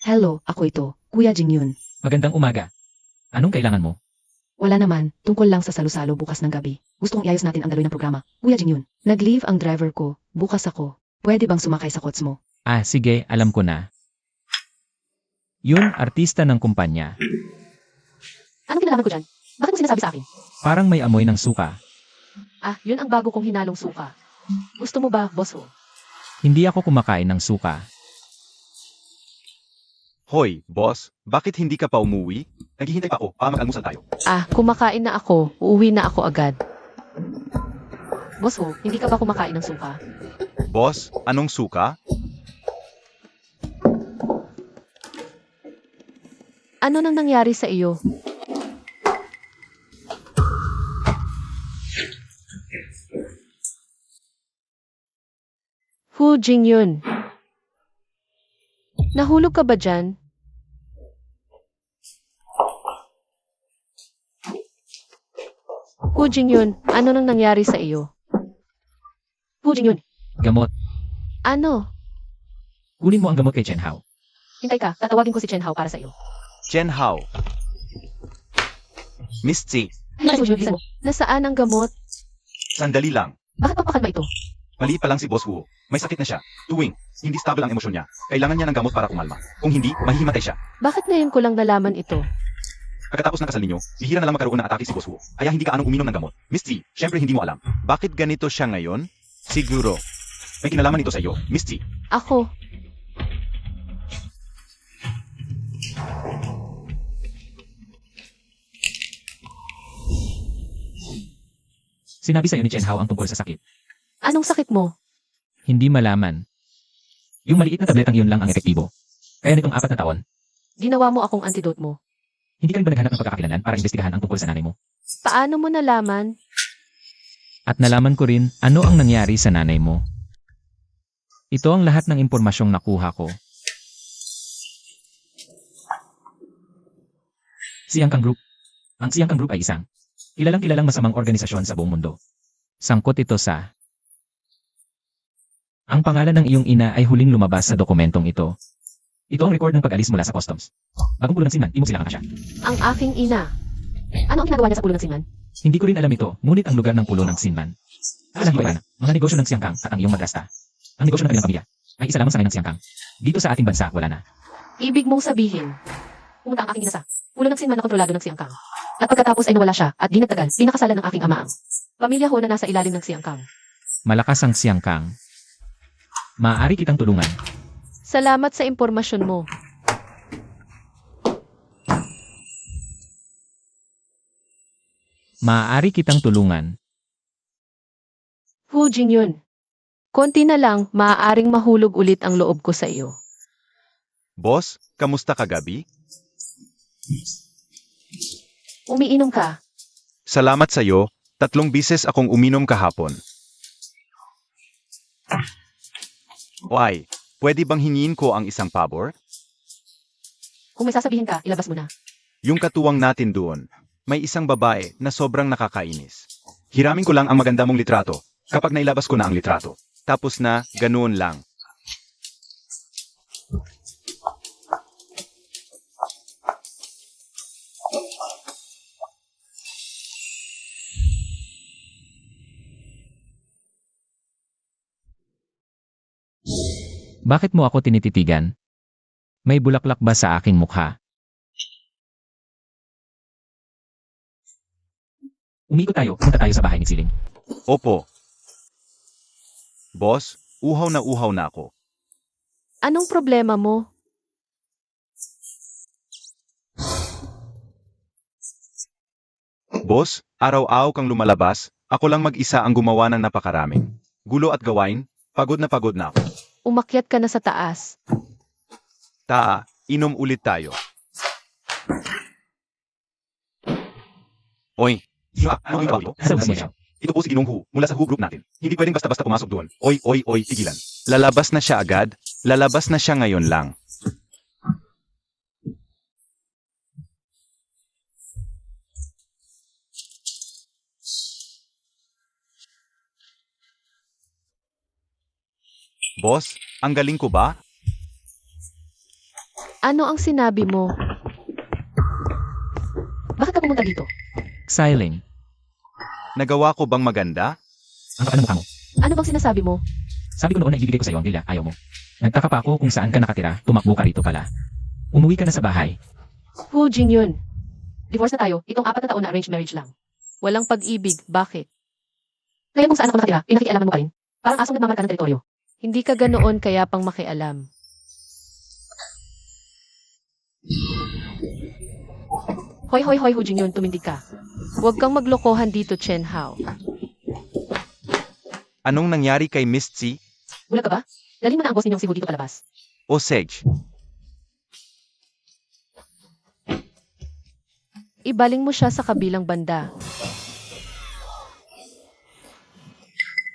Hello, ako ito. Kuya Jingyun. Magandang umaga. Anong kailangan mo? Wala naman, tungkol lang sa salo-salo bukas ng gabi. Gusto kong iayos natin ang daloy ng programa. Kuya Jingyun, nag-leave ang driver ko. Bukas ako. Pwede bang sumakay sa kots mo? Ah, sige, alam ko na. Yun, artista ng kumpanya. Anong kinalaman ko dyan? Bakit mo sinasabi sa akin? Parang may amoy ng suka. Ah, yun ang bago kong hinalong suka. Gusto mo ba, boss ho? Hindi ako kumakain ng suka. Hoy, boss, bakit hindi ka pa umuwi? Naghihintay pa ako, mag-almusal tayo. Ah, kumakain na ako. Uuwi na ako agad. Boss ho, hindi ka ba kumakain ng suka? Boss, anong suka? Ano nang nangyari sa iyo? Hu Jingyun. Nahulog ka ba dyan? Hu Jingyun, ano nang nangyari sa iyo? Hu Jingyun, Gamot. ano? Kunin mo ang gamot kay Chen Hao. Hintay ka, tatawagin ko si Chen Hao para sa iyo. Chen Hao. Miss Tsi, Nasaan ang gamot? sandali lang. Bakit papakalma ito? Mali pa lang si Boss Huo. May sakit na siya. Tuwing, hindi stable ang emosyon niya. Kailangan niya ng gamot para kumalma. Kung hindi, mahihimatay siya. Bakit ngayon ko lang nalaman ito? Pagkatapos ng kasal ninyo, bihira na lang magkaroon ng atake si Boss Huo. Kaya hindi ka anong uminom ng gamot. Miss Tsi, syempre hindi mo alam. Bakit ganito siya ngayon? Siguro. May kinalaman ito sa iyo, Miss Tsi. Ako. Sinabi sa'yo ni Chen Hao ang tungkol sa sakit. Anong sakit mo? Hindi malaman. Yung maliit na tabletang iyon lang ang epektibo. Kaya nitong 4 na taon, Ginawa mo akong antidote mo. hindi ka rin ba naghanap ng pagkakakilalan para imbestigahan ang tungkol sa nanay mo? Paano mo nalaman? At nalaman ko rin ano ang nangyari sa nanay mo. Ito ang lahat ng impormasyong nakuha ko. Siangkang Group. Ang Siangkang Group ay isang kilalang masamang organisasyon sa buong mundo. Sangkot ito sa... Ang pangalan ng iyong ina ay huling lumabas sa dokumentong ito. Ito ang record ng pag-alis mula sa customs. Bagong pulo ng Sinman, imo sila ka siya. Ang aking ina. Ano ang ginagawa niya sa pulo ng Sinman? Hindi ko rin alam ito, ngunit ang lugar ng pulo ng Sinman. Alam ko na, mga negosyo ng Siangkang at ang iyong madrasta. Ang negosyo ng kanilang pamilya ay isa lamang sa ng Siangkang. Dito sa ating bansa, wala na. Ibig mong sabihin, pumunta ang aking ina sa pulo ng Sinman na kontrolado ng Siangkang. At pagkatapos ay nawala siya at di nagtagal, pinakasalan ng aking ama ang pamilya ho na nasa ilalim ng Siangkang. Malakas ang Siangkang. Maaari kitang tulungan. Salamat sa impormasyon mo. Maaari kitang tulungan. Hu Jingyun. Konti na lang, maaaring mahulog ulit ang loob ko sa iyo. Boss, kamusta kagabi? Umiinom ka. Salamat sa'yo, 3 bises akong uminom kahapon. Why? Pwede bang hingin ko ang isang pabor? Kung may sasabihin ka, ilabas mo na. Yung katuwang natin doon, may isang babae na sobrang nakakainis. Hiramin ko lang ang maganda mong litrato kapag nailabas ko na ang litrato. Tapos na, ganoon lang. Bakit mo ako tinititigan? May bulaklak ba sa aking mukha? Umikot tayo, punta tayo sa bahay ni Siling. Opo. Boss, uhaw na ako. Anong problema mo? Boss, araw-araw kang lumalabas, ako lang mag-isa ang gumawa ng napakaraming gulo at gawain, pagod na ako. Umakyat ka na sa taas. Inom ulit tayo. Oy, ano yung dito? Nasa labas mo siya. Ito po si Ginong Hu, mula sa Hu Group natin. Hindi pwedeng basta-basta pumasok doon. Oy, tigilan. Lalabas na siya agad, lalabas na siya ngayon lang. Boss, ang galing ko ba? Ano ang sinabi mo? Bakit ka pumunta dito? Siling, Nagawa ko bang maganda? ang kapal ng mukha mo. Ano bang sinasabi mo? Sabi ko noon na ibibigay ko sa iyo ang villa, ayaw mo. Nagtaka pa ako kung saan ka nakatira, tumakbo ka rito pala. Umuwi ka na sa bahay. Hu Jingyun. Divorce na tayo, itong 4 na taon na arranged marriage lang. Walang pag-ibig, bakit? Ngayon kung saan ako nakatira, pinakialaman mo pa rin. Parang asong nagmamarka ng teritoryo. Hindi ka ganoon kaya pang makialam. Hoy, Hu Jingyun, tumindig ka. Huwag kang maglokohan dito, Chen Hao. Anong nangyari kay Miss Tsi Bulag ka ba? Dalhin mo na ang boss ninyong si Hu dito palabas. o Sej? Ibaling mo siya sa kabilang banda.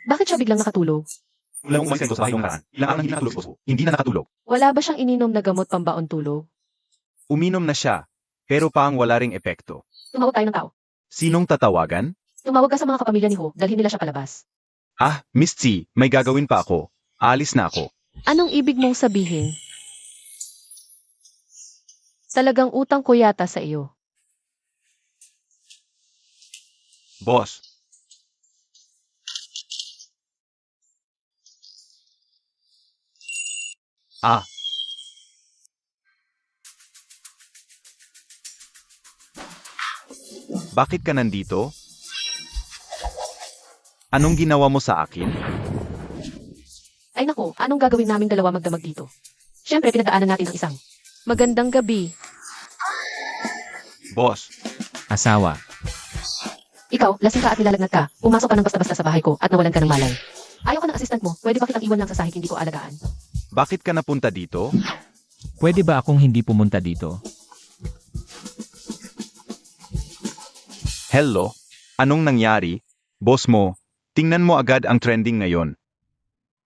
Bakit siya biglang nakatulog? Mula nung umalis ka dito sa bahay nung nakaraan, ilang araw nang hindi nakatulog si Boss Hu. Hindi na nakatulog. Wala ba siyang ininom na gamot pambaon tulog? Uminom na siya, pero paang wala ring epekto. Tumawag tayo ng tao. Sinong tatawagan? Tumawag ka sa mga kapamilya ni Ho, dalhin nila siya palabas. Miss Tsi, may gagawin pa ako. Aalis na ako. Anong ibig mong sabihin? Talagang utang ko yata sa iyo. Boss. Bakit ka nandito? Anong ginawa mo sa akin? Ay nako, anong gagawin naming dalawa magdamag dito? Siyempre, pinagdaanan natin ang isang. Magandang gabi. Boss, Asawa, Ikaw, lasing ka at nilalagnat ka. Pumasok ka ng basta-basta sa bahay ko at nawalan ka ng malay. Ayaw ka ng assistant mo. Pwede ba kitang iwan lang sa sahig hindi ko alagaan? bakit ka napunta dito? pwede ba akong hindi pumunta dito? Hello? Anong nangyari? Boss mo, tingnan mo agad ang trending ngayon.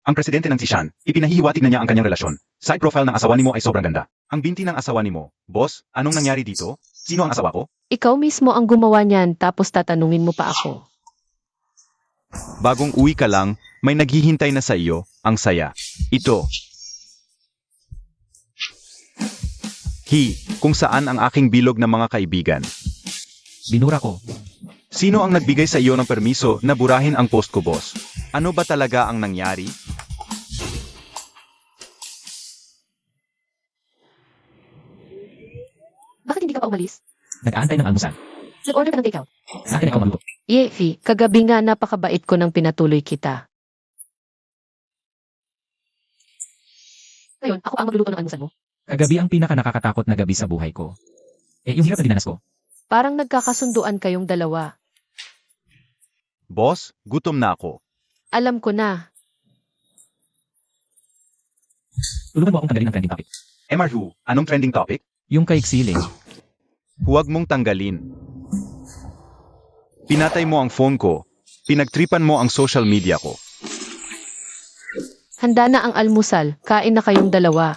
Ang presidente ng Sishan, ipinahihiwatig na niya ang kanyang relasyon. Side profile ng asawa ni mo ay sobrang ganda. Ang binti ng asawa ni mo. Boss, anong nangyari dito? Sino ang asawa ko? Ikaw mismo ang gumawa niyan tapos tatanungin mo pa ako. Bagong uwi ka lang, may naghihintay na sa iyo, ang saya. Ito. Kung saan ang aking bilog na mga kaibigan. Binura ko. Sino ang nagbigay sa iyo ng permiso na burahin ang post ko, boss? Ano ba talaga ang nangyari? Bakit hindi ka pa umalis? Nag-aantay ng almusal. Nag-order ka ng takeout. Sa akin ikaw magluto. Yefi, kagabi nga napakabait ko nang pinatuloy kita. Ngayon, ako pa ang magluluto ng almusal mo. Kagabi ang pinaka nakakatakot na gabi sa buhay ko. Yung hirap na dinanas ko. Parang nagkakasunduan kayong dalawa. Boss, gutom na ako. Alam ko na. Tulungan mo akong tanggalin ang trending topic. MRU, anong trending topic? Yung kay Siling. Huwag mong tanggalin. Pinatay mo ang phone ko. Pinagtripan mo ang social media ko. Handa na ang almusal. Kain na kayong dalawa.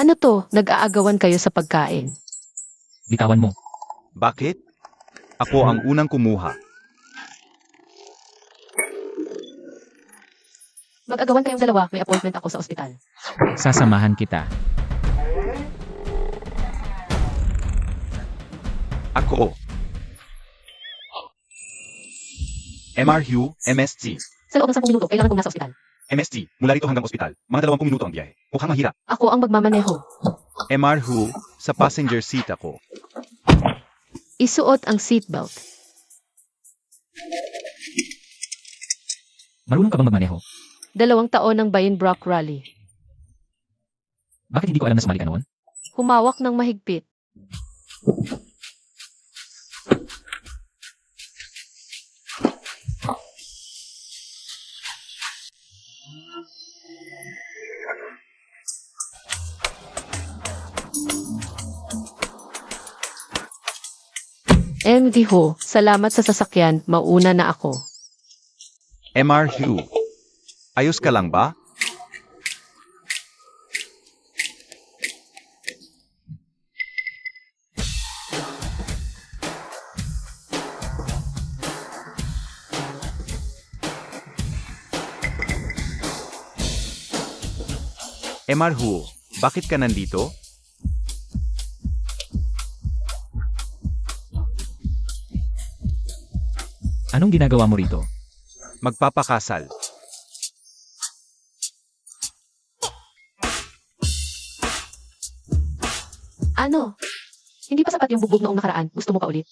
Ano to? Nag-aagawan kayo sa pagkain. Bitawan mo. Bakit? Ako ang unang kumuha. Mag-agawan kayong dalawa. May appointment ako sa ospital. Sasamahan kita. Ako. MRU, MSC. Sa loob ng 10 minuto, kailangan kong nasa ospital. MSG, mula rito hanggang ospital, mga 20 minuto ang biyahe. Mukhang mahirap. Ako ang magmamaneho. MR Hu, sa passenger seat ako. Isuot ang seatbelt. Marunong ka bang magmaneho? 2 taon ng Bainbrook Rally. Bakit hindi ko alam na sumali ka noon? Humawak ng mahigpit. MD Ho, salamat sa sasakyan, mauna na ako. MR Hu, ayos ka lang ba? MR Hu, bakit ka nandito? Anong ginagawa mo rito? Magpapakasal. Ano? Hindi pa sapat yung bubog noong nakaraan. Gusto mo pa ulit?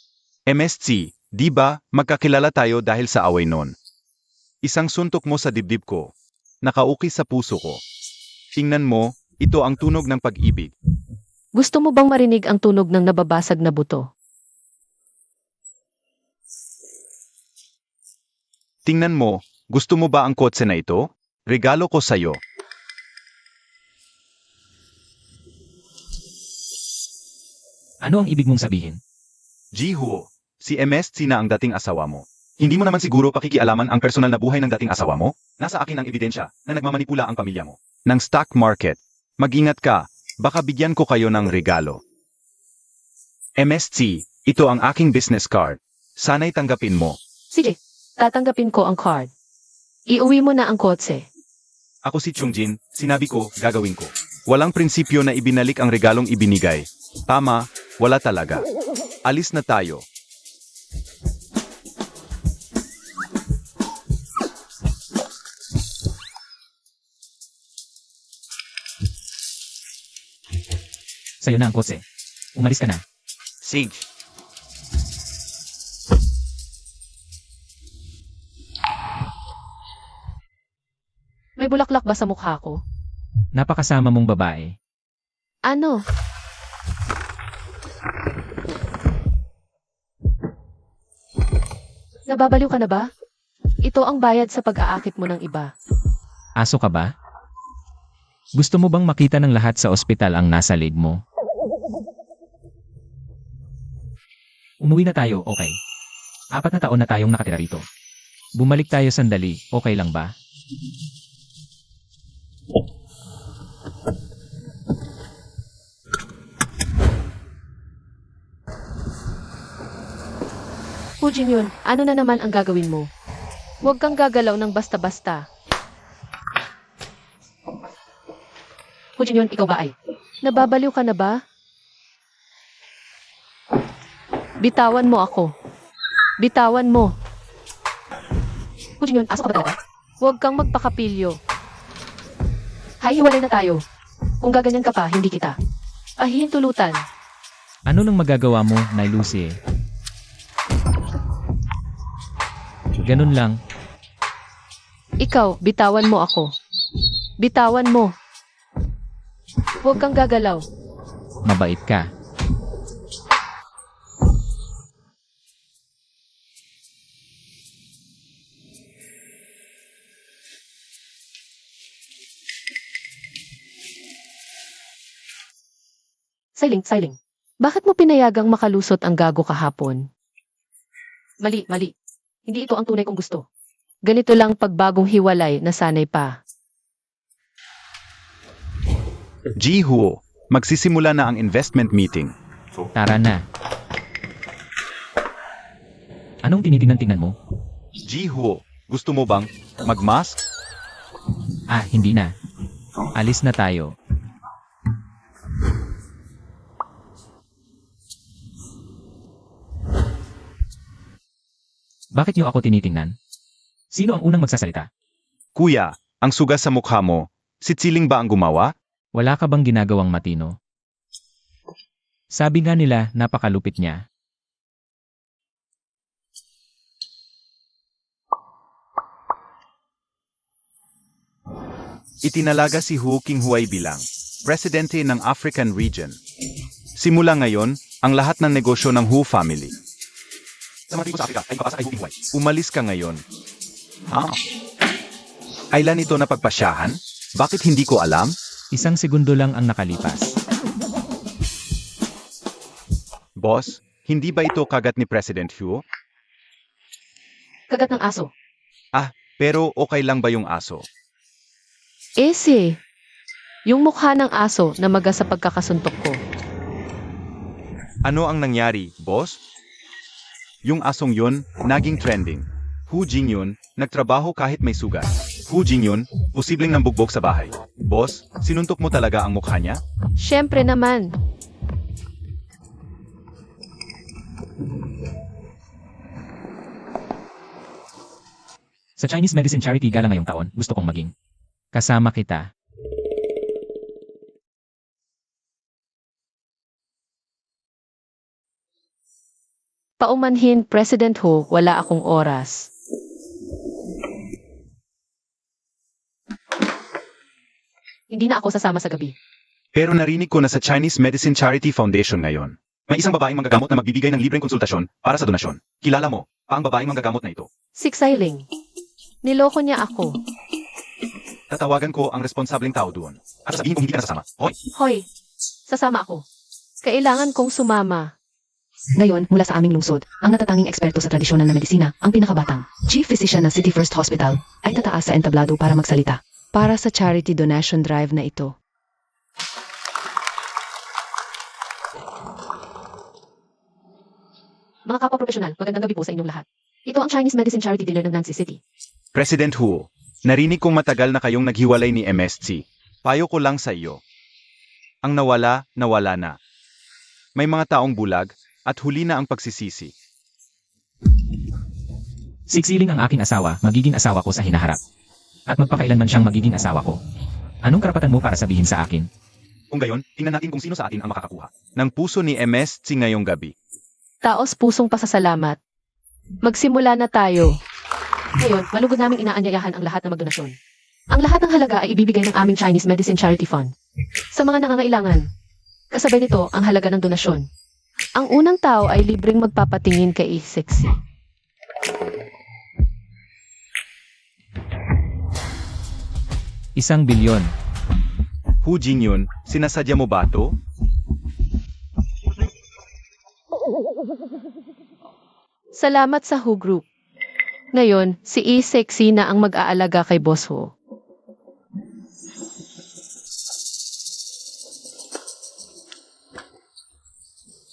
MSG, di ba magkakilala tayo dahil sa away nun? Isang suntok mo sa dibdib ko. Nakauki sa puso ko. Tingnan mo, ito ang tunog ng pag-ibig. Gusto mo bang marinig ang tunog ng nababasag na buto? Tingnan mo, gusto mo ba ang kotse na ito? Regalo ko sa'yo. Ano ang ibig mong sabihin? Jiho, si MSG na ang dating asawa mo. Hindi mo naman siguro pakikialaman ang personal na buhay ng dating asawa mo? Nasa akin ang ebidensya na nagmamanipula ang pamilya mo. Ng stock market. Mag-ingat ka, baka bigyan ko kayo ng regalo. MSG, ito ang aking business card. Sana'y tanggapin mo. Sige, tatanggapin ko ang card. Iuwi mo na ang kotse. Ako si Chungjin, sinabi ko, gagawin ko. Walang prinsipyo na ibinalik ang regalong ibinigay. Tama, wala talaga. Alis na tayo. Sa'yo na ang kotse. Umalis ka na. Sage. May bulaklak ba sa mukha ko? Napakasama mong babae. Ano? Nababaliw ka na ba? Ito ang bayad sa pag-aakit mo ng iba. Aso ka ba? Gusto mo bang makita ng lahat sa ospital ang nasa leg mo? Umuwi na tayo, okay. 4 na taon na tayong nakatira rito. Bumalik tayo sandali, okay lang ba? Hujin yun, ano na naman ang gagawin mo? Huwag kang gagalaw ng basta-basta. Hujin yun, ikaw ba ay? Nababaliw ka na ba? Bitawan mo ako. Bitawan mo. Hujin yun, aso ka ba talaga? Huwag kang magpakapilyo. Hihiwalay na tayo. Kung gaganyan ka pa, hindi kita. Pahihintulutan. Ano nang magagawa mo, Nay Lucy? Ganun lang. Ikaw, bitawan mo ako. Bitawan mo. Huwag kang gagalaw. Mabait ka. Siling. Bakit mo pinayagang makalusot ang gago kahapon? Mali. Hindi ito ang tunay kong gusto. Ganito lang pagbagong hiwalay na sanay pa. Jiho, magsisimula na ang investment meeting. Tara na. Anong tinitingnan mo? Jiho, gusto mo bang magmask? Ah, hindi na. Alis na tayo. Bakit niyo ako tinitingnan? Sino ang unang magsasalita? Kuya, ang suga sa mukha mo, sitsiling ba ang gumawa? Wala ka bang ginagawang matino? Sabi nga nila, napakalupit niya. Itinalaga si Hu Qinghuai bilang presidente ng African Region. Simula ngayon, ang lahat ng negosyo ng Hu family. Sa mga tribo sa Afrika ay papasa kay Hu Qinghuai. Umalis ka ngayon. Ha? Kailan ito napagpasyahan? Bakit hindi ko alam? Isang segundo lang ang nakalipas. Boss, hindi ba ito kagat ni President Hu? Kagat ng aso. Pero okay lang ba yung aso? Ese. Yung mukha ng aso na maga sa pagkakasuntok ko. Ano ang nangyari, boss? Yung asong yun, naging trending. Hu Jingyun, nagtrabaho kahit may sugat. Hu Jingyun, posibleng nambugbog sa bahay. Boss, sinuntok mo talaga ang mukha niya? Siyempre naman. Sa Chinese Medicine Charity Gala ngayong taon, gusto kong maging kasama kita. Paumanhin, President Ho, wala akong oras. Hindi na ako sasama sa gabi. Pero narinig ko na sa Chinese Medicine Charity Foundation ngayon. May isang babaeng manggagamot na magbibigay ng libreng konsultasyon para sa donasyon. Kilala mo, ang babaeng manggagamot na ito. Siksailing. Niloko niya ako. Tatawagan ko ang responsableng tao doon. At sabihin kong hindi ka nasasama. Hoy! Hoy, sasama ako. Kailangan kong sumama. Ngayon, mula sa aming lungsod, ang natatanging eksperto sa tradisyonal na medisina, ang pinakabatang Chief Physician ng City First Hospital, ay tataas sa entablado para magsalita. Para sa charity donation drive na ito. Mga kapwa-profesional, magandang gabi po sa inyong lahat. Ito ang Chinese Medicine Charity Dinner ng Nancy City. President Hu, narinig kong matagal na kayong naghiwalay ni MSC. Payo ko lang sa iyo. Ang nawala, nawala na. May mga taong bulag, at huli na ang pagsisisi. Siksiling ang aking asawa, magiging asawa ko sa hinaharap. At magpakailanman siyang magiging asawa ko. Anong karapatan mo para sabihin sa akin? Kung gayon, tingnan natin kung sino sa atin ang makakakuha ng puso ni MSC ngayong gabi. Taos pusong pasasalamat. Magsimula na tayo. Ngayon, malugod naming inaanyayahan ang lahat na magdonasyon. Ang lahat ng halaga ay ibibigay ng aming Chinese Medicine Charity Fund. Sa mga nangangailangan, kasabay nito ang halaga ng donasyon. Ang unang tao ay libreng magpapatingin kay Sexy. Isang bilyon. Hu Jingyun, sinasadya mo ba to? Salamat sa Who Group. Ngayon, si Sexy na ang mag-aalaga kay Boss Ho.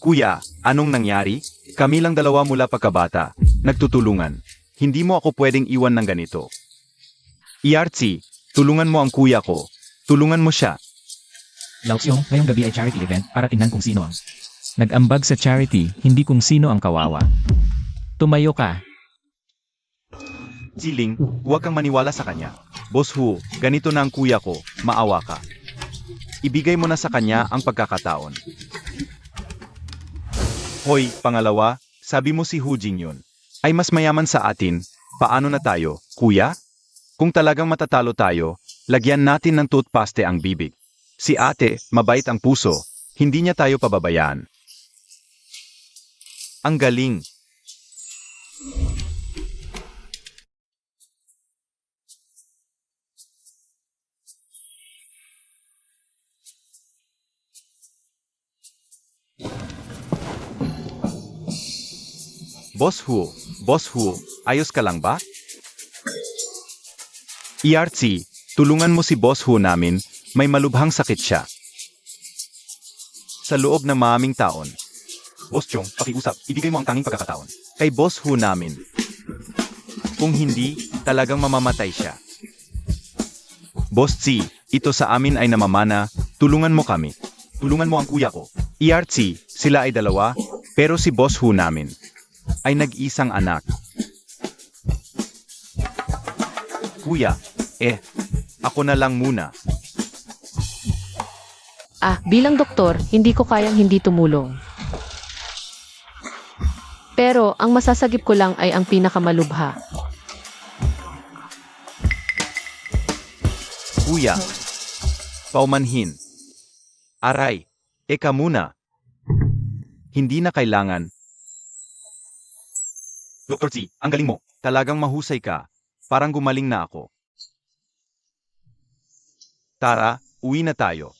Kuya, anong nangyari? Kami lang dalawa mula pagkabata, nagtutulungan. Hindi mo ako pwedeng iwan ng ganito. Iartsi, tulungan mo ang kuya ko. Tulungan mo siya. Lauxiong, ngayong gabi ay charity event para tingnan kung sino ang nag-ambag sa charity, hindi kung sino ang kawawa. Tumayo ka. Ziling, huwag kang maniwala sa kanya. Boss Hu, ganito na ang kuya ko, maawa ka. Ibigay mo na sa kanya ang pagkakataon. Hoy, pangalawa, sabi mo si Hu Jingyun ay mas mayaman sa atin, paano na tayo, kuya? Kung talagang matatalo tayo, lagyan natin ng toothpaste ang bibig. Si ate, mabait ang puso, hindi niya tayo pababayaan. Ang galing. Boss Hu, ayos ka lang ba? Iartsi, tulungan mo si Boss Hu namin, may malubhang sakit siya. Sa loob ng maaming taon. Boss Chong, pakiusap, ibigay mo ang tanging pagkakataon. Kay Boss Hu namin. Kung hindi, talagang mamamatay siya. Boss Tsi, ito sa amin ay namamana, tulungan mo kami. Tulungan mo ang kuya ko. Iartsi, sila ay dalawa, pero si Boss Hu namin ay nag-isang anak. Kuya, ako na lang muna. Bilang doktor, hindi ko kayang hindi tumulong. Pero ang masasagip ko lang ay ang pinakamalubha. Kuya, paumanhin. Aray, eka muna. Hindi na kailangan. Dr. Z, ang galing mo. Talagang mahusay ka. Parang gumaling na ako. Tara, uwi na tayo.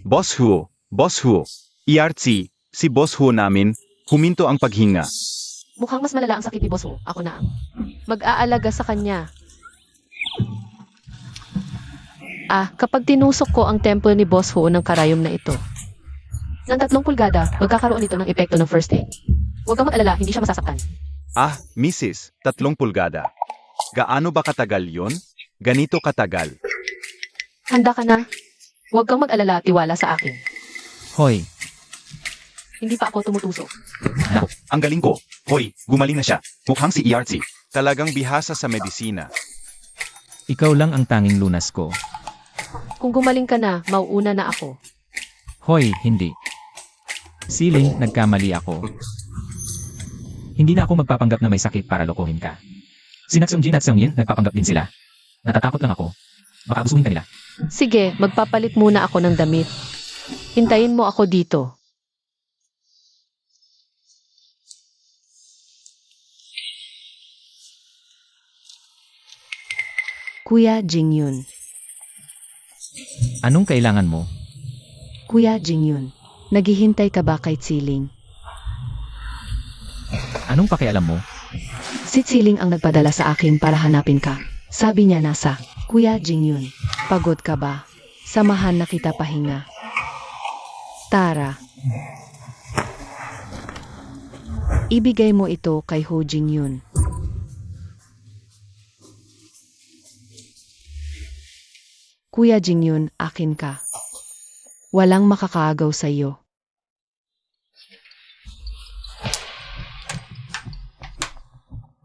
Boss Hu, ERC, si Boss Hu namin, huminto ang paghinga. Mukhang mas malala ang sakit ni Boss Ho. Ako na ang mag-aalaga sa kanya. Kapag tinusok ko ang temple ni Boss Ho ng karayom na ito, ng 3 pulgada, magkakaroon ito ng epekto ng first aid. Huwag kang mag-alala, hindi siya masasaktan. Mrs., 3 pulgada. Gaano ba katagal yon? Ganito katagal. Handa ka na? Huwag kang mag-alala, tiwala sa akin. Hoy, Hindi pa ako tumutusok. Nako, ang galing ko. Hoy, gumaling na siya. Mukhang si ERC. Talagang bihasa sa medisina. ikaw lang ang tanging lunas ko. Kung gumaling ka na, mauuna na ako. Hoy, hindi. Siling, nagkamali ako. Hindi na ako magpapanggap na may sakit para lokohin ka. Sina Seung Jin at Seung Yin, nagpapanggap din sila. Natatakot lang ako. Baka abusuhin ka nila. Sige, magpapalit muna ako ng damit. Hintayin mo ako dito. Kuya Jingyun. Anong kailangan mo? Kuya Jingyun. Naghihintay ka ba kay Tsiling? Anong pakialam mo? Si Tsiling ang nagpadala sa akin para hanapin ka. Sabi niya nasa, Kuya Jingyun, pagod ka ba? Samahan na kita pahinga. Tara. Ibigay mo ito kay Ho Jingyun. Kuya Jingyun, akin ka. Walang makakaagaw sa iyo.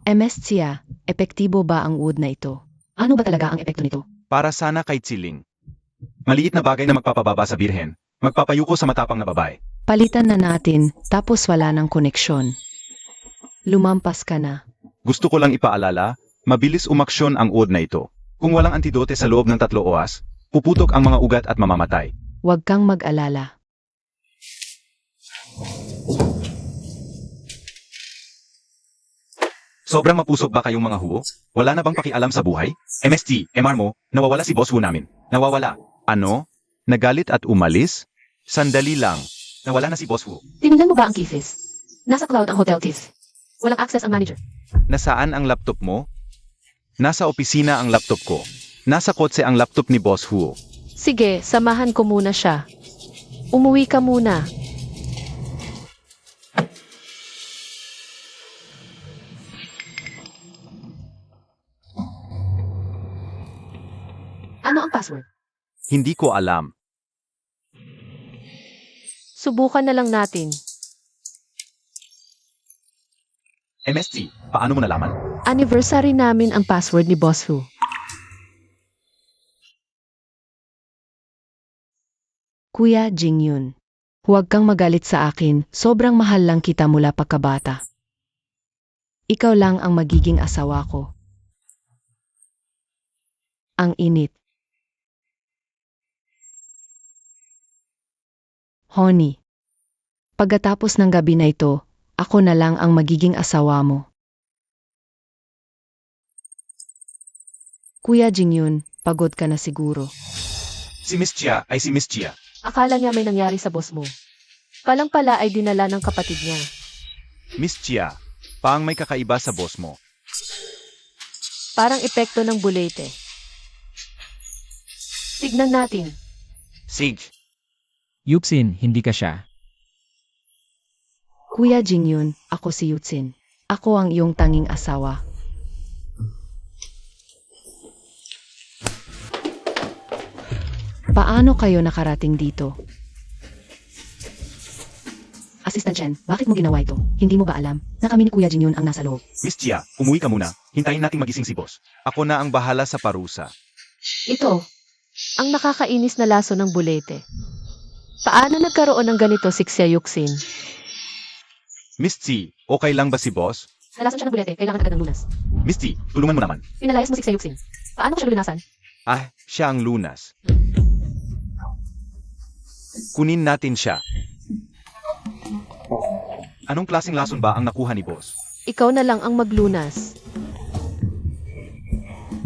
MS Tia, epektibo ba ang wood na ito? Ano ba talaga ang epekto nito? Para sana kay Tsiling. Maliit na bagay na magpapababa sa birhen. Magpapayuko sa matapang na babae. Palitan na natin, tapos wala ng koneksyon. Lumampas ka na. Gusto ko lang ipaalala, mabilis umaksyon ang uod na ito. Kung walang antidote sa loob ng 3 oras, puputok ang mga ugat at mamamatay. Huwag kang mag-alala. Sobrang mapusok ba kayong mga huwo? Wala na bang pakialam sa buhay? MST, MR mo, nawawala si Boss Hu namin. Nawawala. Ano? Nagalit at umalis? Sandali lang. Nawala na si Boss Hu. Tinignan mo ba ang keys? Nasa cloud ang hotel keys. Walang access ang manager. Nasaan ang laptop mo? Nasa opisina ang laptop ko. Nasa kotse ang laptop ni Boss Hu. Sige, samahan ko muna siya. Umuwi ka muna. Ano ang password? Hindi ko alam. Subukan na lang natin. MST, paano mo nalaman? Anniversary namin ang password ni Boss Hu. Kuya Jingyun, huwag kang magalit sa akin, sobrang mahal lang kita mula pagkabata. Ikaw lang ang magiging asawa ko. Ang init. Honey, pagkatapos ng gabi na ito, ako na lang ang magiging asawa mo. Kuya Jingyun, pagod ka na siguro. Si Miss Chia ay si Miss Chia. Akala niya may nangyari sa boss mo. Palang pala ay dinala ng kapatid niya. Miss Chia, paang may kakaiba sa boss mo. Parang epekto ng bulete. Tignan natin. Sage, Yupsin, hindi ka siya. Kuya Jingyun, ako si Yutsin. Ako ang iyong tanging asawa. Paano kayo nakarating dito? Assistant Chen, bakit mo ginawa ito? Hindi mo ba alam na kami ni Kuya Jin yun ang nasa loob? Miss Chia, umuwi ka muna. Hintayin nating magising si boss. Ako na ang bahala sa parusa. Ito, ang nakakainis na laso ng bulete. Paano nagkaroon ng ganito si Xiaoxin? Miss Chi, okay lang ba si boss? Nalason siya ng bulete, kailangan agad ng lunas. Miss Chi, tulungan mo naman. Pinalayas mo si Xiaoxin. Paano ko siya lulunasan? Ah, siya ang lunas. Kunin natin siya. Anong klaseng lason ba ang nakuha ni boss? Ikaw na lang ang maglunas.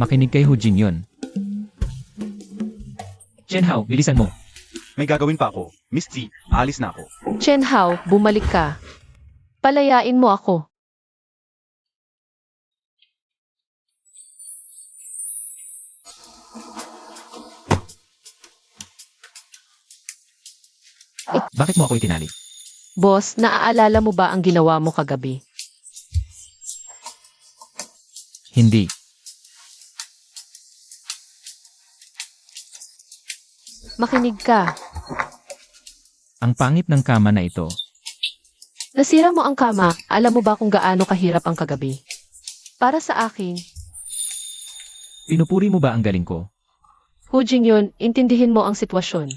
Makinig kay Hu Jin yun. Chen Hao, bilisan mo. May gagawin pa ako. Miss Chi, alis na ako. Chen Hao, bumalik ka. Palayain mo ako. Bakit mo ako itinali? Boss, naaalala mo ba ang ginawa mo kagabi? Hindi. Makinig ka. Ang pangit ng kama na ito. Nasira mo ang kama, alam mo ba kung gaano kahirap ang kagabi? Para sa akin, Pinupuri mo ba ang galing ko? Hu Jingyun, intindihin mo ang sitwasyon.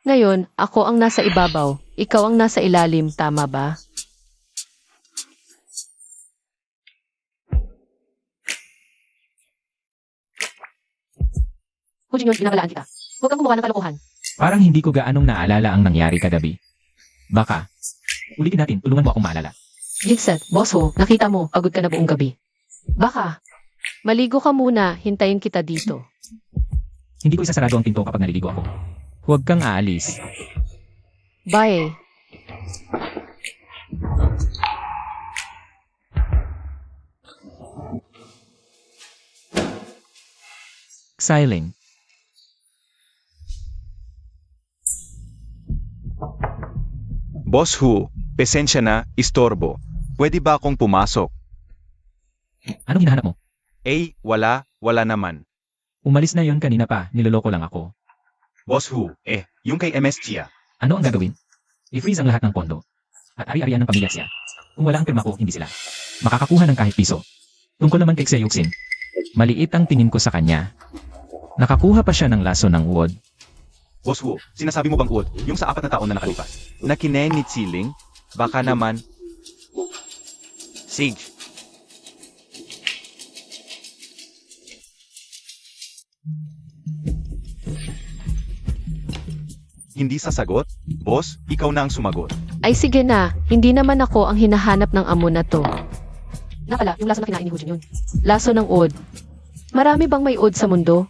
Ngayon, ako ang nasa ibabaw, ikaw ang nasa ilalim, tama ba? Hu Jingyun, binabalaan kita. Huwag kang gumawa ng kalokohan. Parang hindi ko gaanong naalala ang nangyari kagabi. Baka. Ulitin natin, tulungan mo akong maalala. Jigsaw, boss Ho, nakita mo, pagod ka na buong gabi. Baka, maligo ka muna, hintayin kita dito. Hindi ko isasarado ang pinto kapag naliligo ako. Huwag kang aalis. Bye. Xiling. Boss Hu, pesensya na, istorbo. Pwede ba akong pumasok? Anong hinahanap mo? Wala naman. Umalis na yon kanina pa, niloloko lang ako. Boss Hu, yung kay MS Chia. Ano ang gagawin? I-freeze ang lahat ng pondo. At ari-arian ng pamilya siya. Kung wala ang pirma ko, hindi sila. Makakakuha ng kahit piso. Tungkol naman kay Xiaoxin. Maliit ang tingin ko sa kanya. Nakakuha pa siya ng laso ng wood. Boss Hu, sinasabi mo bang uod, yung sa 4 na taon na nakalipas? Nakinen ni Tsiling? Baka naman. Sige. Hindi sasagot? Boss, ikaw na ang sumagot. Ay sige na, hindi naman ako ang hinahanap ng amo na to. Napala, yung laso na kinain ni Hu Jingyun. Laso ng od. Marami bang may od sa mundo?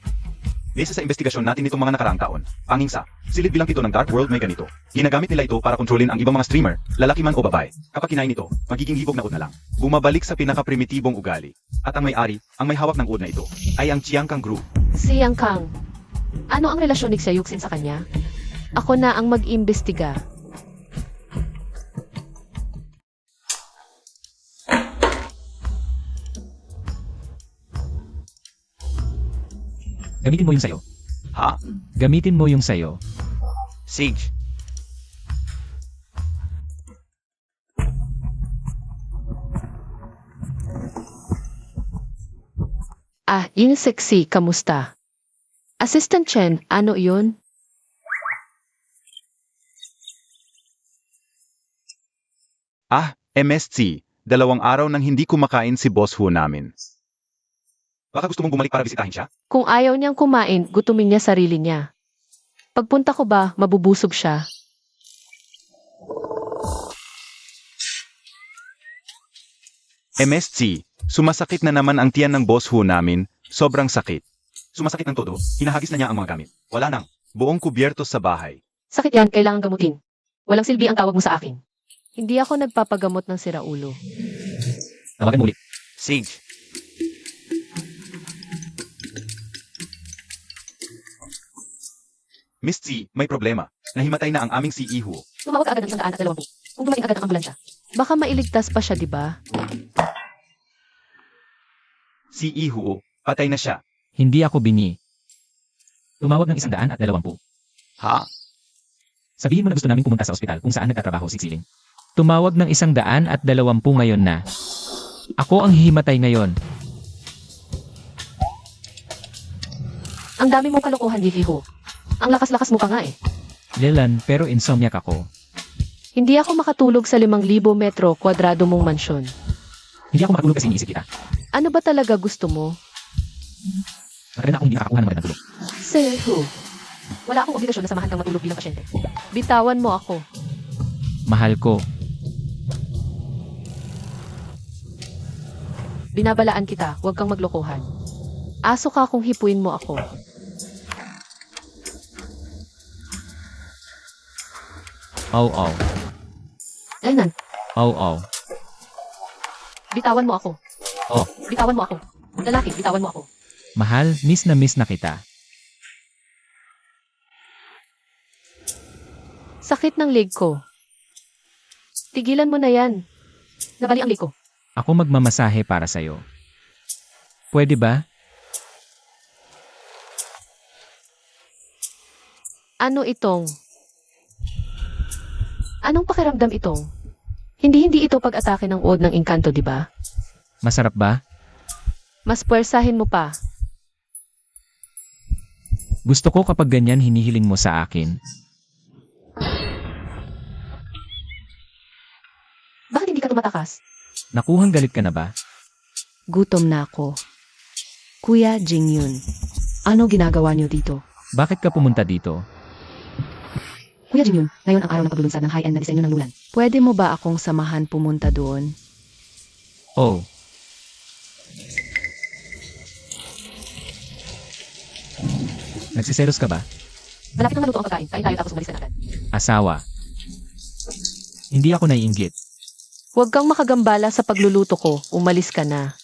Base sa investigasyon natin nitong mga nakaraang taon, pangingsa, silid bilang pito ng Dark World may ganito. Ginagamit nila ito para kontrolin ang ibang mga streamer, lalaki man o babae. Kapag kinain ito, magiging hibog na ud na lang. Bumabalik sa pinaka-primitibong ugali. At ang may-ari, ang may hawak ng ud na ito, ay ang Chiang Kang Group. Si Yang Kang. Ano ang relasyon ni Xiaoxin sa kanya? Ako na ang mag-imbestiga. Gamitin mo yung sayo. Ha? Gamitin mo yung sayo. Sige. Ah, yun sexy, kamusta? Assistant Chen, ano yun? MSC, 2 araw nang hindi kumakain si Boss Hu namin. Baka gusto mong bumalik para bisitahin siya? Kung ayaw niyang kumain, gutumin niya sarili niya. Pagpunta ko ba, mabubusog siya? MSC, sumasakit na naman ang tiyan ng Boss Hu namin, sobrang sakit. Sumasakit ng todo, hinahagis na niya ang mga gamit. Wala nang, buong kubyerto sa bahay. Sakit yan, kailangan gamutin. Walang silbi ang tawag mo sa akin. Hindi ako nagpapagamot ng siraulo. Tawagan mo ulit. Sige. Miss T, may problema. Nahimatay na ang aming CEO. Tumawag ka agad ng 120 kung dumating agad ang ambulansya. Baka mailigtas pa siya, di ba? CEO, patay na siya. Hindi ako bingi. Tumawag ng 120. Ha? Sabihin mo na gusto namin pumunta sa ospital kung saan nagtatrabaho si Xiling. Tumawag ng 120 ngayon na. Ako ang hihimatay ngayon. Ang dami mong kalokohan, Hihiho. Ang lakas-lakas mo pa nga eh. Lilan, pero insomniac ako. Hindi ako makatulog sa 5,000 metro kwadrado mong mansyon. Hindi ako makatulog kasi iniisip kita. Ano ba talaga gusto mo? Matagal na akong hindi nakakakuha ng magandang tulog. Sehu. Wala akong obligasyon na samahan kang matulog bilang pasyente. Bitawan mo ako. Mahal ko. Binabalaan kita, huwag kang maglokohan. Aso ka kung hipuin mo ako. Aw. Lenan, Aw. bitawan mo ako. Oh. Bitawan mo ako. Lalaki, bitawan mo ako. Mahal, miss na kita. Sakit ng leg ko. Tigilan mo na yan. Nabali ang leg ko. Ako magmamasahe para sa'yo. Pwede ba? Ano itong? Anong pakiramdam itong? Hindi ito pag-atake ng uod ng engkanto, di ba? Masarap ba? Mas puwersahin mo pa. Gusto ko kapag ganyan hinihiling mo sa akin. Bakit hindi ka tumatakas? Nakuhang galit ka na ba? Gutom na ako. Kuya Jingyun, ano ginagawa niyo dito? Bakit ka pumunta dito? Kuya Jingyun, ngayon ang araw ng paglulunsad ng high-end na disenyo ng lulan. Pwede mo ba akong samahan pumunta doon? Oh. Nagsiselos ka ba? Malapit na maluto ang pagkain. Kain tayo tapos umalis ka na agad. Asawa. Hindi ako naiinggit. Huwag kang makagambala sa pagluluto ko. Umalis ka na.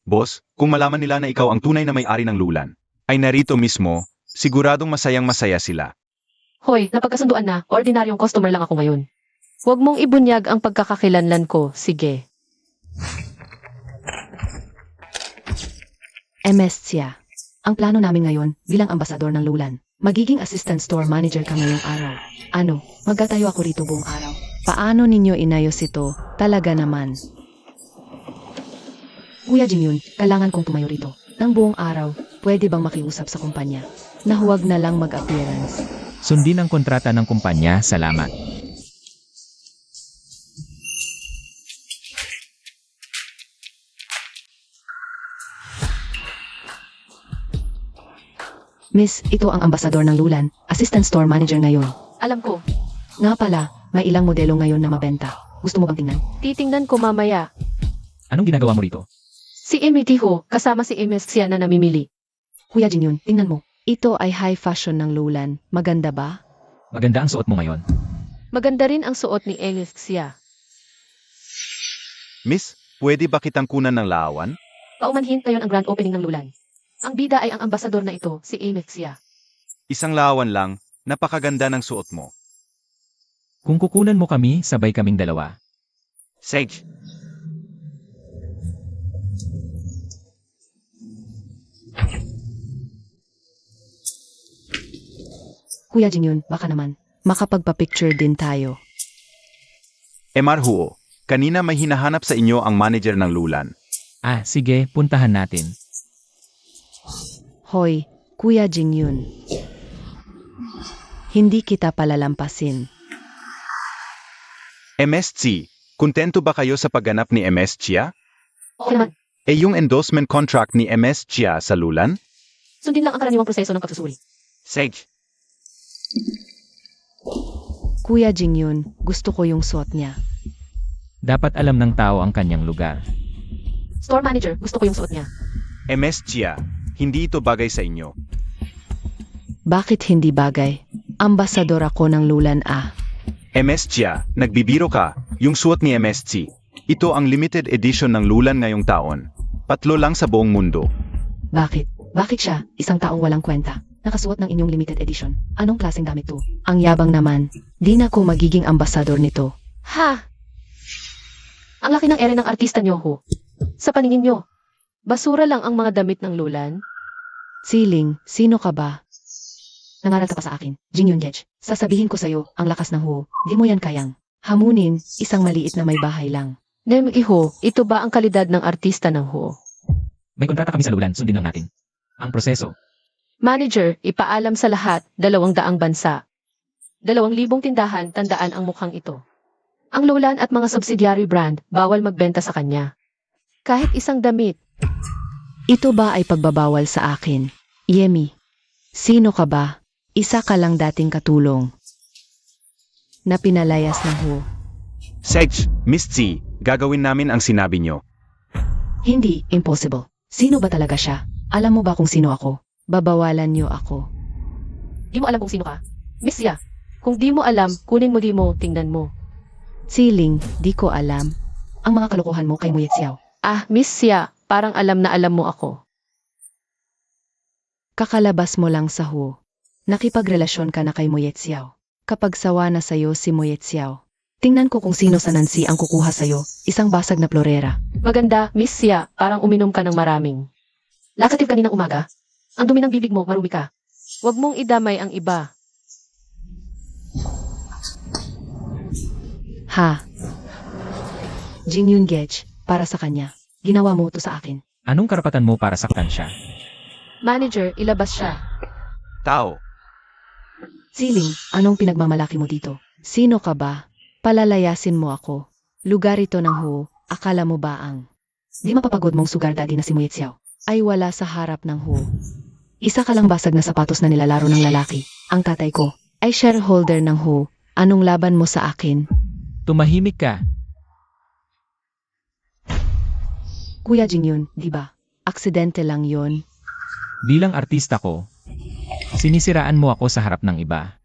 Boss, kung malaman nila na ikaw ang tunay na may-ari ng lulan, ay narito mismo, siguradong masayang-masaya sila. Hoy, napagkasunduan na. Ordinaryong customer lang ako ngayon. Huwag mong ibunyag ang pagkakakilanlan ko. Sige. MS siya. Ang plano namin ngayon, bilang ambasador ng lulan, magiging assistant store manager ka ngayong araw. Ano, magtatayo ako rito buong araw. Paano ninyo inayos ito? Talaga naman. Kuya Jingyun, kailangan kong tumayo rito. Nang buong araw, pwede bang makiusap sa kumpanya? Na huwag na lang mag-appearance. Sundin ang kontrata ng kumpanya, salamat. Miss, ito ang ambasador ng lulan, assistant store manager ngayon. Alam ko. Nga pala, may ilang modelo ngayon na mabenta. Gusto mo bang tingnan? Titingnan ko mamaya. Anong ginagawa mo rito? Si Emitiho, kasama si MS siya na namimili. Kuya Jingyun, tingnan mo. Ito ay high fashion ng lulan. Maganda ba? Maganda ang suot mo ngayon. Maganda rin ang suot ni MS siya. Miss, pwede ba kitang kunan ng laawan? Paumanhin ngayon ang grand opening ng Lulan. Ang bida ay ang ambasador na ito, si MS siya. Isang laawan lang, napakaganda ng suot mo. Kung kukunan mo kami, sabay kaming dalawa. Sage, Kuya Jingyun, baka naman. Makapagpa-picture din tayo. Emarhuo, kanina may hinahanap sa inyo ang manager ng lulan. Ah, sige, puntahan natin. Hoy, Kuya Jingyun. Hindi kita palalampasin. MSC, kontento ba kayo sa pagganap ni MS Chia? Okay naman, Yung endorsement contract ni MS Chia sa lulan? sundin lang ang karaniwang proseso ng pagsusuri. Sage, Kuya Jingyun, gusto ko yung suot niya. Dapat alam ng tao ang kanyang lugar. Store manager, gusto ko yung suot niya. MS Chia, hindi ito bagay sa inyo. Bakit hindi bagay? Ambasador ako ng lulan MS Chia, nagbibiro ka, yung suot ni MSC. Ito ang limited edition ng lulan ngayong taon. Patlo lang sa buong mundo. Bakit? Bakit siya? Isang taong walang kwenta. Nakasuot ng inyong limited edition. Anong klaseng damit to? Ang yabang naman. Di na ko magiging ambasador nito. Ha! Ang laki ng ere ng artista niyo ho. Sa paningin niyo, basura lang ang mga damit ng Lulan? Siling, sino ka ba? Nangaral ka pa sa akin. Jin Yun Gech. Sasabihin ko sa'yo, ang lakas ng Ho. Di mo yan kayang. Hamunin, isang maliit na may bahay lang. Nem Iho, ito ba ang kalidad ng artista ng Ho? May kontrata kami sa lulan, sundin lang natin. Ang proseso. Manager, ipaalam sa lahat, 200 bansa. 2,000 tindahan, tandaan ang mukhang ito. Ang lulan at mga subsidiary brand, bawal magbenta sa kanya. Kahit isang damit. Ito ba ay pagbabawal sa akin? Yemi, sino ka ba? Isa ka lang dating katulong. Na pinalayas ng Ho. Sedge, Miss Tsi, gagawin namin ang sinabi nyo. Hindi, impossible. Sino ba talaga siya? Alam mo ba kung sino ako? Babawalan niyo ako. Di mo alam kung sino ka? Miss Ya, kung di mo alam, kunin mo di mo, tingnan mo. Siling, di ko alam. Ang mga kalokohan mo kay Muyet Xiao. Ah, Miss Ya, parang alam na alam mo ako. Kakalabas mo lang sa Ho. Nakipagrelasyon ka na kay Muyet Xiao. Kapag sawa na sa'yo si Muyet Xiao, tingnan ko kung sino sa Nancy ang kukuha sa'yo, isang basag na florera. Maganda, Miss Ya, parang uminom ka ng maraming. Lakative kaninang umaga? Ang dumi ng bibig mo, marumi ka. Huwag mong idamay ang iba. Ha? Jin Yun Gech, para sa kanya. Ginawa mo to sa akin. Anong karapatan mo para saktan siya? Manager, ilabas siya. Tao, Siling, anong pinagmamalaki mo dito? Sino ka ba? Palalayasin mo ako. Lugar ito ng Ho, akala mo ba ang di mapapagod mong sugar daddy na si Muyet Xiao ay wala sa harap ng Ho. Isa ka lang basag na sapatos na nilalaro ng lalaki. Ang tatay ko ay shareholder ng Ho. Anong laban mo sa akin? Tumahimik ka. Kuya Jin yun, di ba? Aksidente lang yon. Bilang artista ko, sinisiraan mo ako sa harap ng iba.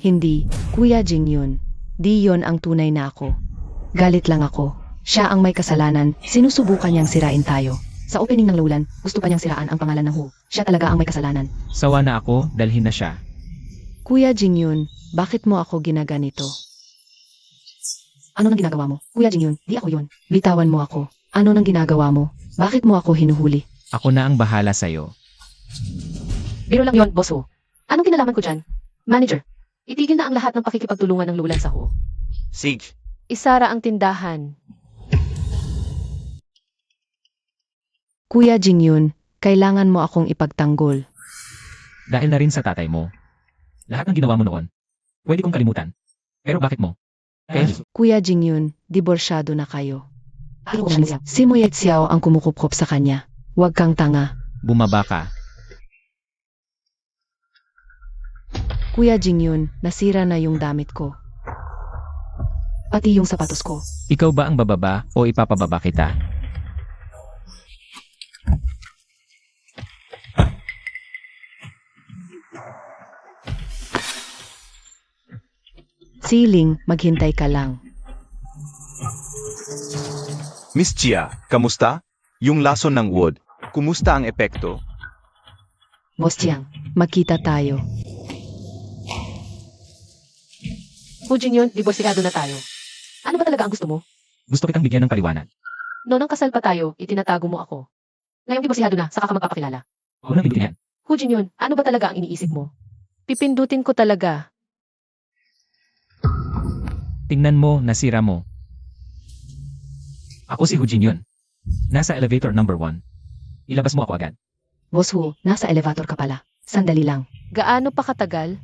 Hindi, Kuya Jin yun. Di yon ang tunay na ako. Galit lang ako. Siya ang may kasalanan, sinusubukan niyang sirain tayo. Sa opening ng lulan, gusto pa niyang siraan ang pangalan ng Ho. Siya talaga ang may kasalanan. Sawa na ako, dalhin na siya. Kuya Jin yun, bakit mo ako ginaganito? Ano nang ginagawa mo? Kuya Jin yun, di ako yun. Bitawan mo ako. Ano nang ginagawa mo? Bakit mo ako hinuhuli? Ako na ang bahala sa'yo. Biro lang yon, boss Ho. Anong kinalaman ko dyan? Manager, itigil na ang lahat ng pakikipagtulungan ng lulan sa Ho. Sedge, Isara ang tindahan. Kuya Jin yun, kailangan mo akong ipagtanggol. Dahil na rin sa tatay mo. Lahat ng ginawa mo noon, pwede kong kalimutan. Pero bakit mo? Kaya Kuya Jin yun, diborsyado na kayo. Si Muyet Xiao ang kumukupkop sa kanya. Huwag kang tanga. bumaba ka. Kuya Jin yun, nasira na yung damit ko. Pati yung sapatos ko. Ikaw ba ang bababa o ipapababa kita? Siling, maghintay ka lang. Miss Chia, kamusta? Yung lason ng wood, kumusta ang epekto? Boss Chiang, magkita tayo. Hujin yun, diborsikado na tayo. Ano ba talaga ang gusto mo? Gusto kitang bigyan ng paliwanag. Noong nang kasal pa tayo, itinatago mo ako. Ngayong diborsikado na, saka ka magpapakilala. Huwag nang bibigyan. Hujin yun, ano ba talaga ang iniisip mo? Pipindutin ko talaga. Tingnan mo, nasira mo. Ako si Hujin yun. Nasa elevator number 1. Ilabas mo ako agad. Boss Hu, nasa elevator ka pala. Sandali lang. Gaano pa katagal?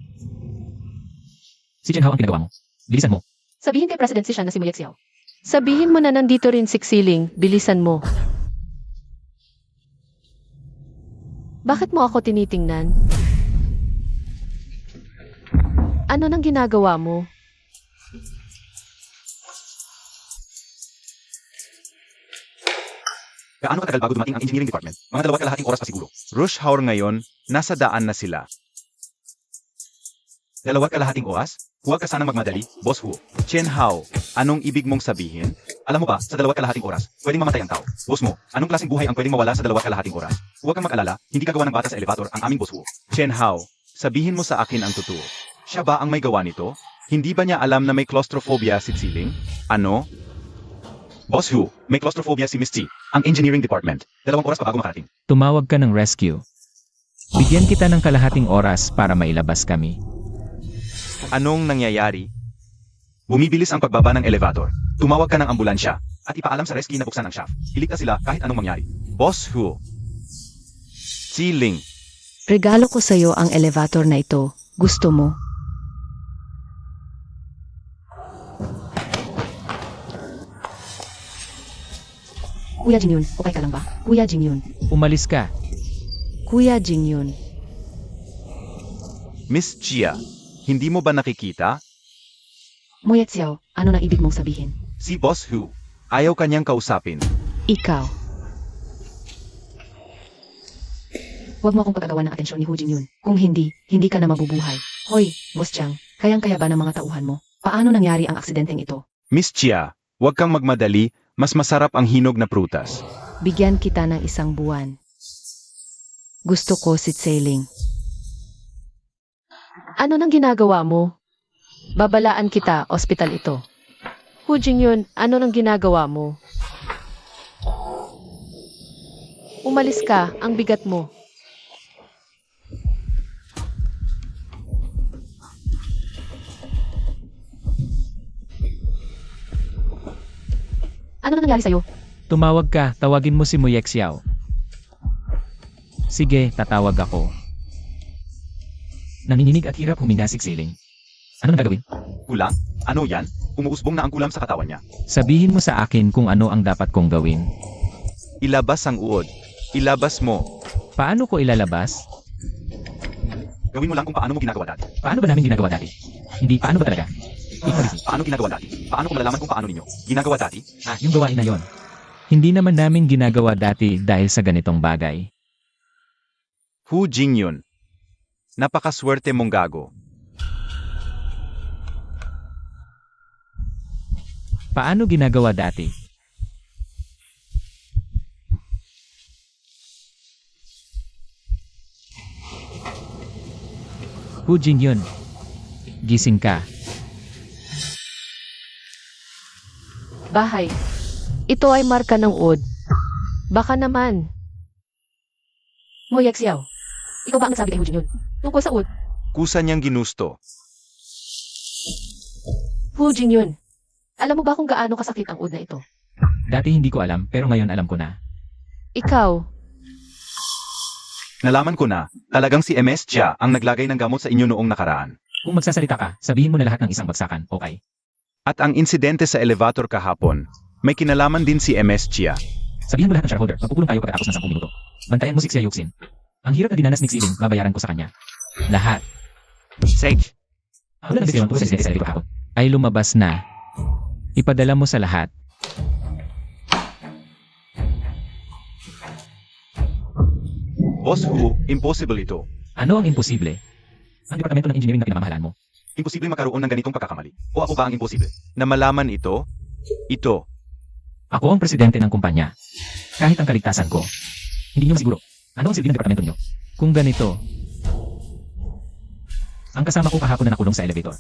Si Chen Hao ang ginagawa mo. Bilisan mo. Sabihin kay President siya na si Muyek Xiao. Sabihin mo na nandito rin si Xiling, bilisan mo. Bakit mo ako tinitingnan? Ano nang ginagawa mo? Gaano katagal bago dumating ang engineering department? Mga 2 kalahating oras pa siguro. Rush hour ngayon, nasa daan na sila. 2 kalahating oras? Huwag ka sanang magmadali, Boss Hu. Chen Hao, anong ibig mong sabihin? Alam mo ba, sa 2 kalahating oras, pwedeng mamatay ang tao. Boss mo, anong klaseng buhay ang pwedeng mawala sa 2 kalahating oras? Huwag kang mag-alala, hindi gagawa ng bata sa elevator ang aming Boss Hu. Chen Hao, sabihin mo sa akin ang totoo. Siya ba ang may gawa nito? Hindi ba niya alam na may claustrophobia si Xiling? Ano? Boss Hu, may claustrophobia si Miss T, ang engineering department. 2 oras pa bago makarating. Tumawag ka ng rescue. Bigyan kita ng kalahating oras para mailabas kami. Anong nangyayari? Bumibilis ang pagbaba ng elevator. Tumawag ka ng ambulansya at ipaalam sa rescue na buksan ang shaft. Iligtas sila kahit anong mangyari. Boss Hu. Siling. Regalo ko sa'yo ang elevator na ito. Gusto mo? Kuya Jingyun, okay ka lang ba? Kuya Jingyun. Umalis ka. Kuya Jingyun. Miss Chia, hindi mo ba nakikita? Moyet Xiao, ano nang ibig mong sabihin? Si Boss Hu. Ayaw kanyang kausapin. Ikaw. Huwag mo akong pagkagawa ng atensyon ni Hu Jingyun. Kung hindi, hindi ka na mabubuhay. Hoy, Boss Chang, kayang-kaya ba ng mga tauhan mo? Paano nangyari ang aksidenteng ito? Miss Chia, huwag kang magmadali. Mas masarap ang hinog na prutas. Bigyan kita ng 1 buwan. Gusto ko si Sailing. Ano nang ginagawa mo? Babalaan kita, ospital ito. Hu Jingyun, ano nang ginagawa mo? Umalis ka, ang bigat mo. Ano na nangyari sa'yo? Tumawag ka, tawagin mo si Moyek Xiao. Sige, tatawag ako. Nanginginig at hirap huminga si Xiling. Ano na gagawin? Kulang? Ano yan? Umuusbong na ang kulam sa katawan niya. Sabihin mo sa akin kung ano ang dapat kong gawin. Ilabas ang uod. Ilabas mo. Paano ko ilalabas? Gawin mo lang kung paano mo ginagawa dati. Paano ba namin ginagawa dati? Hindi, paano ba talaga? Paano ginagawa dati? Paano ko malalaman kung paano ninyo? Ginagawa dati? Yung gawain na yon. Hindi naman namin ginagawa dati dahil sa ganitong bagay. Hu Jingyun. Napakaswerte mong gago. Paano ginagawa dati? Hu Jingyun. Gising ka. Bahay. Ito ay marka ng uod. Baka naman. Moyek Xiao, ikaw ba ang nagsabi kay Hu Jingyun? Tungkol sa uod? Kusa niyang ginusto. Hu Jingyun, alam mo ba kung gaano kasakit ang uod na ito? Dati hindi ko alam pero ngayon alam ko na. Ikaw, Nalaman ko na, talagang si MS Chia ang naglagay ng gamot sa inyo noong nakaraan. Kung magsasalita ka, sabihin mo na lahat ng isang bagsakan, okay? At ang insidente sa elevator kahapon, may kinalaman din si MS Chia. Sabihin mo lahat ng shareholder, magpupulong tayo pagkatapos ng 10 minuto. Bantayan mo si Xia Yuxin. Ang hirap na dinanas ni Xiling, babayaran ko sa kanya. Lahat. Sage, Wala nang desisyon tungkol sa insidente sa elevator kahapon. Ay lumabas na. Ipadala mo sa lahat. Boss Hu, impossible ito. Ano ang imposible? Ang departamento ng engineering na pinamamahalan mo. Imposible magkaroon ng ganitong pagkakamali. O ako ba ang imposible? Na malaman ito? Ito. Ako ang presidente ng kumpanya. Kahit ang kaligtasan ko. Hindi niyo masiguro. Ano ang silbi ng departamento niyo? Kung ganito. Ang kasama ko kahapon na nakulong sa elevator.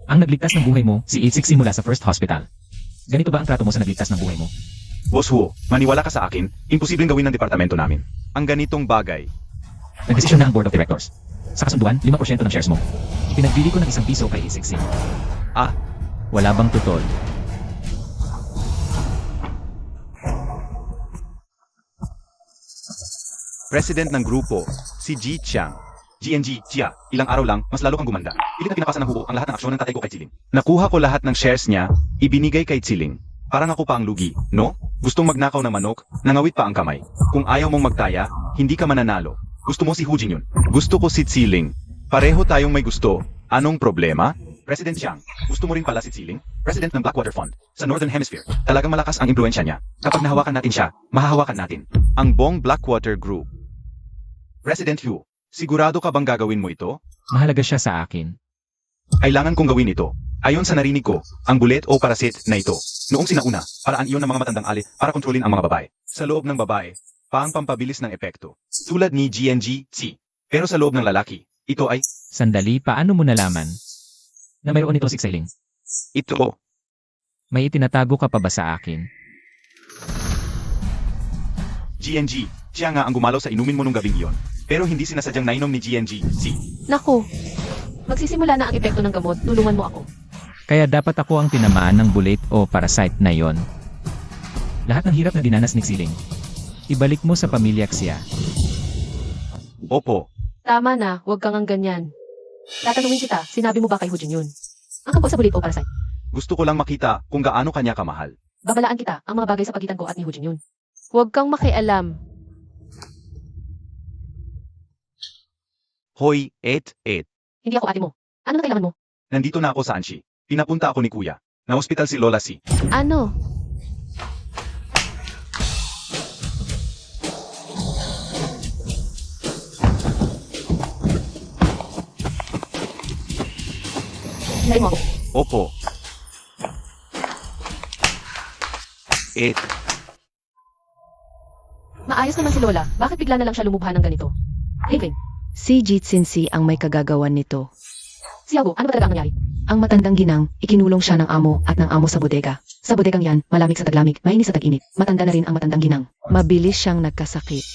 Ang nagligtas ng buhay mo, si 86 simula sa First Hospital. Ganito ba ang trato mo sa nagligtas ng buhay mo? Boss Hu, maniwala ka sa akin, imposibleng gawin ng departamento namin. Ang ganitong bagay. Nagdesisyon na ang board of directors. Sa kasunduan, 5% ng shares mo. Pinagbili ko ng 1 piso kay 86. Ah, Wala bang tutol? president ng grupo, si Ji Chiang. GNG, Chia, ilang araw lang, mas lalo kang gumanda. Pilit na pinapasa ng hubo ang lahat ng aksyon ng tatay ko kay Tsiling. Nakuha ko lahat ng shares niya, ibinigay kay Tsiling. Parang ako pa ang lugi, no? Gustong magnakaw ng manok, nangawit pa ang kamay. Kung ayaw mong magtaya, hindi ka mananalo. Gusto mo si Hu Jingyun. Gusto ko si Tsiling. Pareho tayong may gusto. Anong problema? President Chiang, gusto mo rin pala si Tsiling? President ng Blackwater Fund, sa Northern Hemisphere. Talagang malakas ang impluensya niya. Kapag nahawakan natin siya, mahahawakan natin. Ang buong Blackwater Group. President Hu, sigurado ka bang gagawin mo ito? Mahalaga siya sa akin. Kailangan kong gawin ito. Ayon sa narinig ko, ang bullet o parasit na ito. Noong sinauna, paraan iyon ng mga matandang ali para kontrolin ang mga babae. Sa loob ng babae, pang pampabilis ng epekto. Tulad ni GNG, C. Pero sa loob ng lalaki, ito ay, Sandali, paano mo nalaman? Na mayroon ito si Xiling. ito. May itinatago ka pa ba sa akin? GNG, siya nga ang gumalaw sa inumin mo nung gabing iyon. pero hindi sinasadyang nainom ni GNG. Naku, magsisimula na ang epekto ng gamot, tulungan mo ako. Kaya dapat ako ang tinamaan ng bulate o parasite na yon. Lahat ng hirap na dinanas ni Xiling. Ibalik mo sa pamilya Xia. Opo, Tama na, huwag kang ang ganyan. Tatanungin kita, sinabi mo ba kay Hujin yun? Ang kapag sa bulit o parasite? gusto ko lang makita kung gaano kanya kamahal. Babalaan kita ang mga bagay sa pagitan ko at ni Hujin yun. Huwag kang makialam. Hoy, 8. Hindi ako ate mo. Ano na kailangan mo? Nandito na ako sa Anshi. Pinapunta ako ni Kuya. Na hospital si Lola Si. Ano? Hintayin mo ako. Opo. 8. Maayos naman si Lola. Bakit bigla na lang siya lumubha ng ganito? Ling, Si Jitsinsi ang may kagagawan nito. si Yago, ano ba talaga ang nangyari? Ang matandang ginang, ikinulong siya ng amo at ng amo sa bodega. Sa bodegang yan, malamig sa taglamig, mainit sa tag-init. Matanda na rin ang matandang ginang. Mabilis siyang nagkasakit.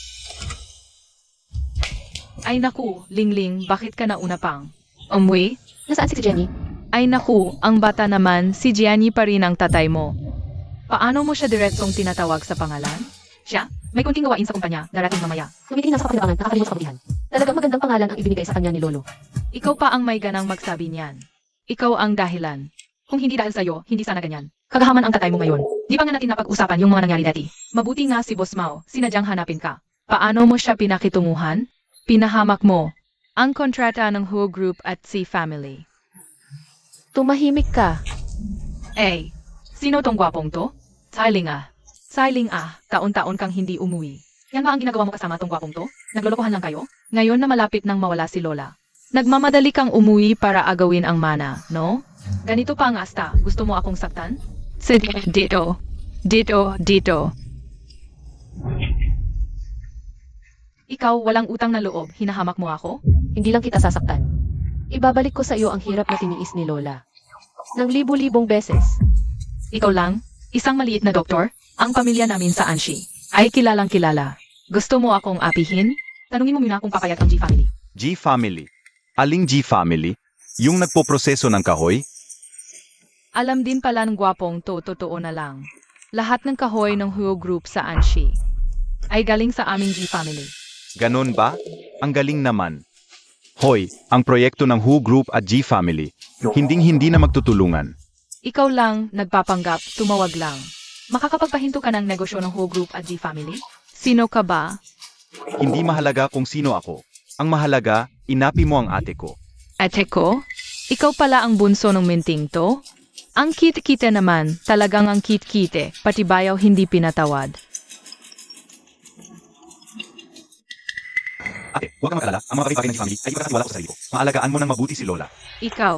Ay naku, Lingling, bakit ka nauna pang? Umuwi? Nasaan si Jenny? Ay naku, ang bata naman, si Gianni pa rin ang tatay mo. Paano mo siya diretsong tinatawag sa pangalan? Siya, may kunting gawain sa kumpanya, darating mamaya. Tumitingin na sa kapinabangan, nakakalimot sa kabutihan. Talagang magandang pangalan ang ibinigay sa kanya ni Lolo. Ikaw pa ang may ganang magsabi niyan. Ikaw ang dahilan. Kung hindi dahil sa'yo, hindi sana ganyan. Kagahaman ang tatay mo ngayon. Di pa nga natin napag-usapan yung mga nangyari dati. Mabuti nga si Boss Mao, sinadyang hanapin ka. Paano mo siya pinakitunguhan? Pinahamak mo ang kontrata ng Who Group at C Family. Tumahimik ka. Eh, sino tong gwapong to? Siling ah. Siling ah, taon-taon kang hindi umuwi. Yan ba ang ginagawa mo kasama tong gwapong to? Naglolokohan lang kayo? Ngayon na malapit nang mawala si Lola. Nagmamadali kang umuwi para agawin ang mana, no? Ganito pa ang asta, gusto mo akong saktan? Sige, dito. Dito. Ikaw, walang utang na loob, hinahamak mo ako? Hindi lang kita sasaktan. Ibabalik ko sa iyo ang hirap na tiniis ni Lola. Nang libu-libong beses. Ikaw lang? Isang maliit na doktor? Ang pamilya namin sa Anshi ay kilalang kilala. Gusto mo akong apihin? Tanungin mo muna kung papayag ang G-Family. G-Family. Aling G-Family? Yung nagpoproseso ng kahoy? Alam din pala ng gwapong to, totoo na lang. Lahat ng kahoy ng Huo Group sa Anshi ay galing sa aming G-Family. Ganon ba? Ang galing naman. Hoy, ang proyekto ng Who Group at G-Family, hinding-hindi na magtutulungan. Ikaw lang, nagpapanggap, tumawag lang. Makakapagpahinto ka ng negosyo ng Huo Group at G-Family? Sino ka ba? Hindi mahalaga kung sino ako. Ang mahalaga, inapi mo ang ate ko. Ate ko? Ikaw pala ang bunso ng minting to? Ang kit-kite naman, talagang ang kit-kite, pati bayaw hindi pinatawad. Ate, huwag kang mag-alala. Ang mga kapitbahay ng G-Family ay ipagkakatiwala ko sa sarili ko. Maalagaan mo ng mabuti si Lola. Ikaw,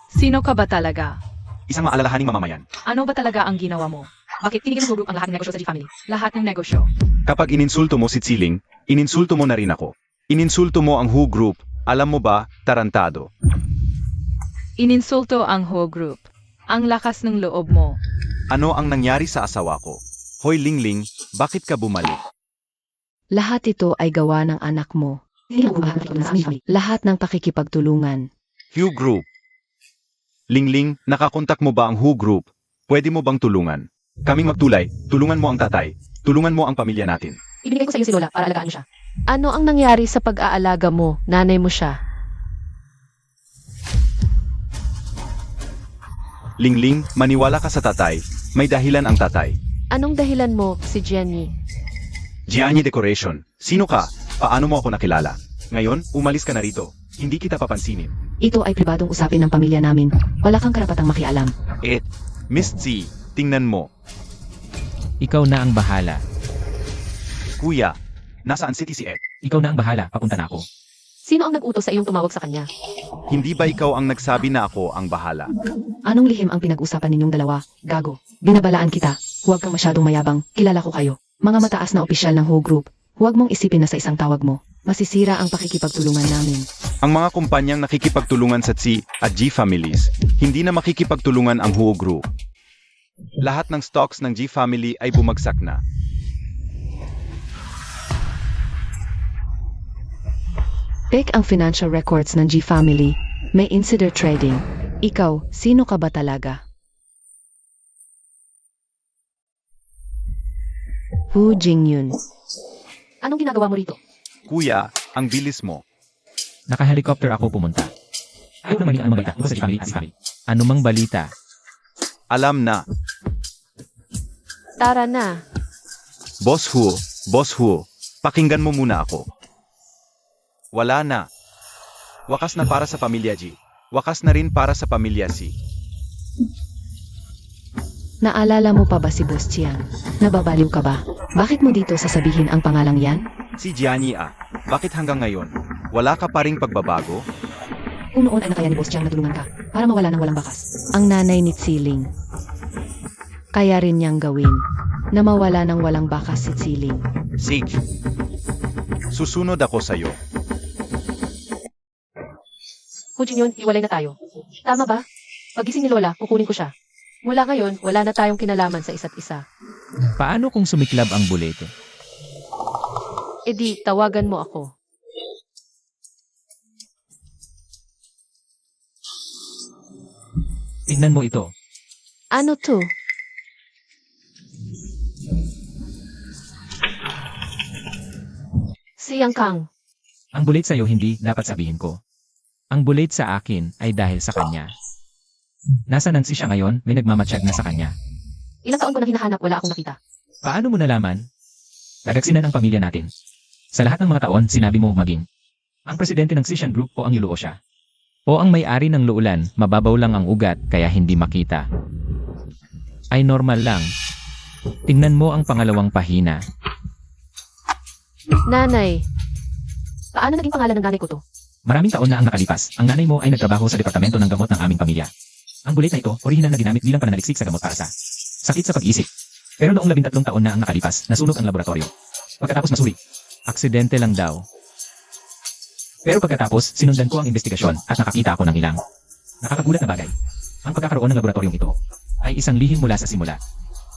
sino ka ba talaga? Isang maalalahaning mamamayan. Ano ba talaga ang ginawa mo? Bakit tinigil ng Huo Group ang lahat ng negosyo sa G-Family? Lahat ng negosyo. Kapag ininsulto mo si Tsiling, ininsulto mo na rin ako. Ininsulto mo ang Who Group, alam mo ba, tarantado. Ininsulto ang Huo Group. Ang lakas ng loob mo. Ano ang nangyari sa asawa ko? Hoy Lingling, bakit ka bumalik? Lahat ito ay gawa ng anak mo. Lahat ng pakikipagtulungan. Who Group. Lingling, nakakontak mo ba ang Who Group? Pwede mo bang tulungan? Kaming magtulay, tulungan mo ang tatay, tulungan mo ang pamilya natin. Ibinigay ko sa iyo si Lola para alagaan mo siya. Ano ang nangyari sa pag-aalaga mo? Nanay mo siya. Lingling, maniwala ka sa tatay, may dahilan ang tatay. Anong dahilan mo, si Jenny? Gianni Decoration, sino ka? Paano mo ako nakilala? Ngayon, umalis ka na rito. Hindi kita papansinin. Ito ay pribadong usapin ng pamilya namin. Wala kang karapatang makialam. Miss Z, tingnan mo. Ikaw na ang bahala. Kuya, nasaan City si Ed? Ikaw na ang bahala, papunta na ako. Sino ang nag-utos sa iyong tumawag sa kanya? Hindi ba ikaw ang nagsabi na ako ang bahala? Anong lihim ang pinag-usapan ninyong dalawa? Gago. Binabalaan kita. Huwag kang masyadong mayabang. Kilala ko kayo. Mga mataas na opisyal ng Who Group. Huwag mong isipin na sa isang tawag mo. Masisira ang pakikipagtulungan namin. Ang mga kumpanyang nakikipagtulungan sa Tsi at G families, hindi na makikipagtulungan ang Huo Group. Lahat ng stocks ng G family ay bumagsak na. Fake ang financial records ng G family. May insider trading. Ikaw, sino ka ba talaga? Hu Jingyun. Anong ginagawa mo rito? Kuya, ang bilis mo. Naka-helicopter ako pumunta. Ayaw na maging anumang balita tungkol sa family at si family. Anumang balita. Alam na. Tara na. Boss Hu, pakinggan mo muna ako. Wala na. Wakas na para sa pamilya G. Wakas na rin para sa pamilya C. Naalala mo pa ba si Boss Chiang? Nababaliw ka ba? Bakit mo dito sasabihin ang pangalang yan? Si Gianni bakit hanggang ngayon? Wala ka pa ring pagbabago? Kung noon ay nakaya ni Boss Chiang na tulungan ka para mawala ng walang bakas. Ang nanay ni Tsiling. Kaya rin niyang gawin na mawala ng walang bakas si Tsiling. Sage, susunod ako sa'yo. Hu Jingyun, hiwalay na tayo. Tama ba? Pagising ni Lola, kukunin ko siya. Mula ngayon, wala na tayong kinalaman sa isa't isa. Paano kung sumiklab ang bulete? E di, tawagan mo ako. Tingnan mo ito. Ano to? Si Yang Kang. Ang bulate sa'yo hindi dapat sabihin ko. Ang bulate sa akin ay dahil sa kanya. Nasa Nancy siya ngayon, may nagmamatsyag na sa kanya. Ilang taon ko nang hinahanap, wala akong nakita. Paano mo nalaman? Gagaksinan ang pamilya natin. Sa lahat ng mga taon, sinabi mo maging ang presidente ng Sishan Group o ang Yuluo siya. O ang may-ari ng luulan, mababaw lang ang ugat kaya hindi makita. Ay normal lang. Tingnan mo ang pangalawang pahina. Nanay. Paano naging pangalan ng nanay ko to? Maraming taon na ang nakalipas. Ang nanay mo ay nagtrabaho sa departamento ng gamot ng aming pamilya. Ang bulate na ito, orihinal na ginamit bilang pananaliksik sa gamot para sa sakit sa pag-isip. Pero noong 13 taon na ang nakalipas, nasunog ang laboratorio. Pagkatapos masuri, aksidente lang daw. Pero pagkatapos, sinundan ko ang investigasyon at nakakita ako ng ilang nakakagulat na bagay. Ang pagkakaroon ng laboratoryong ito ay isang lihim mula sa simula.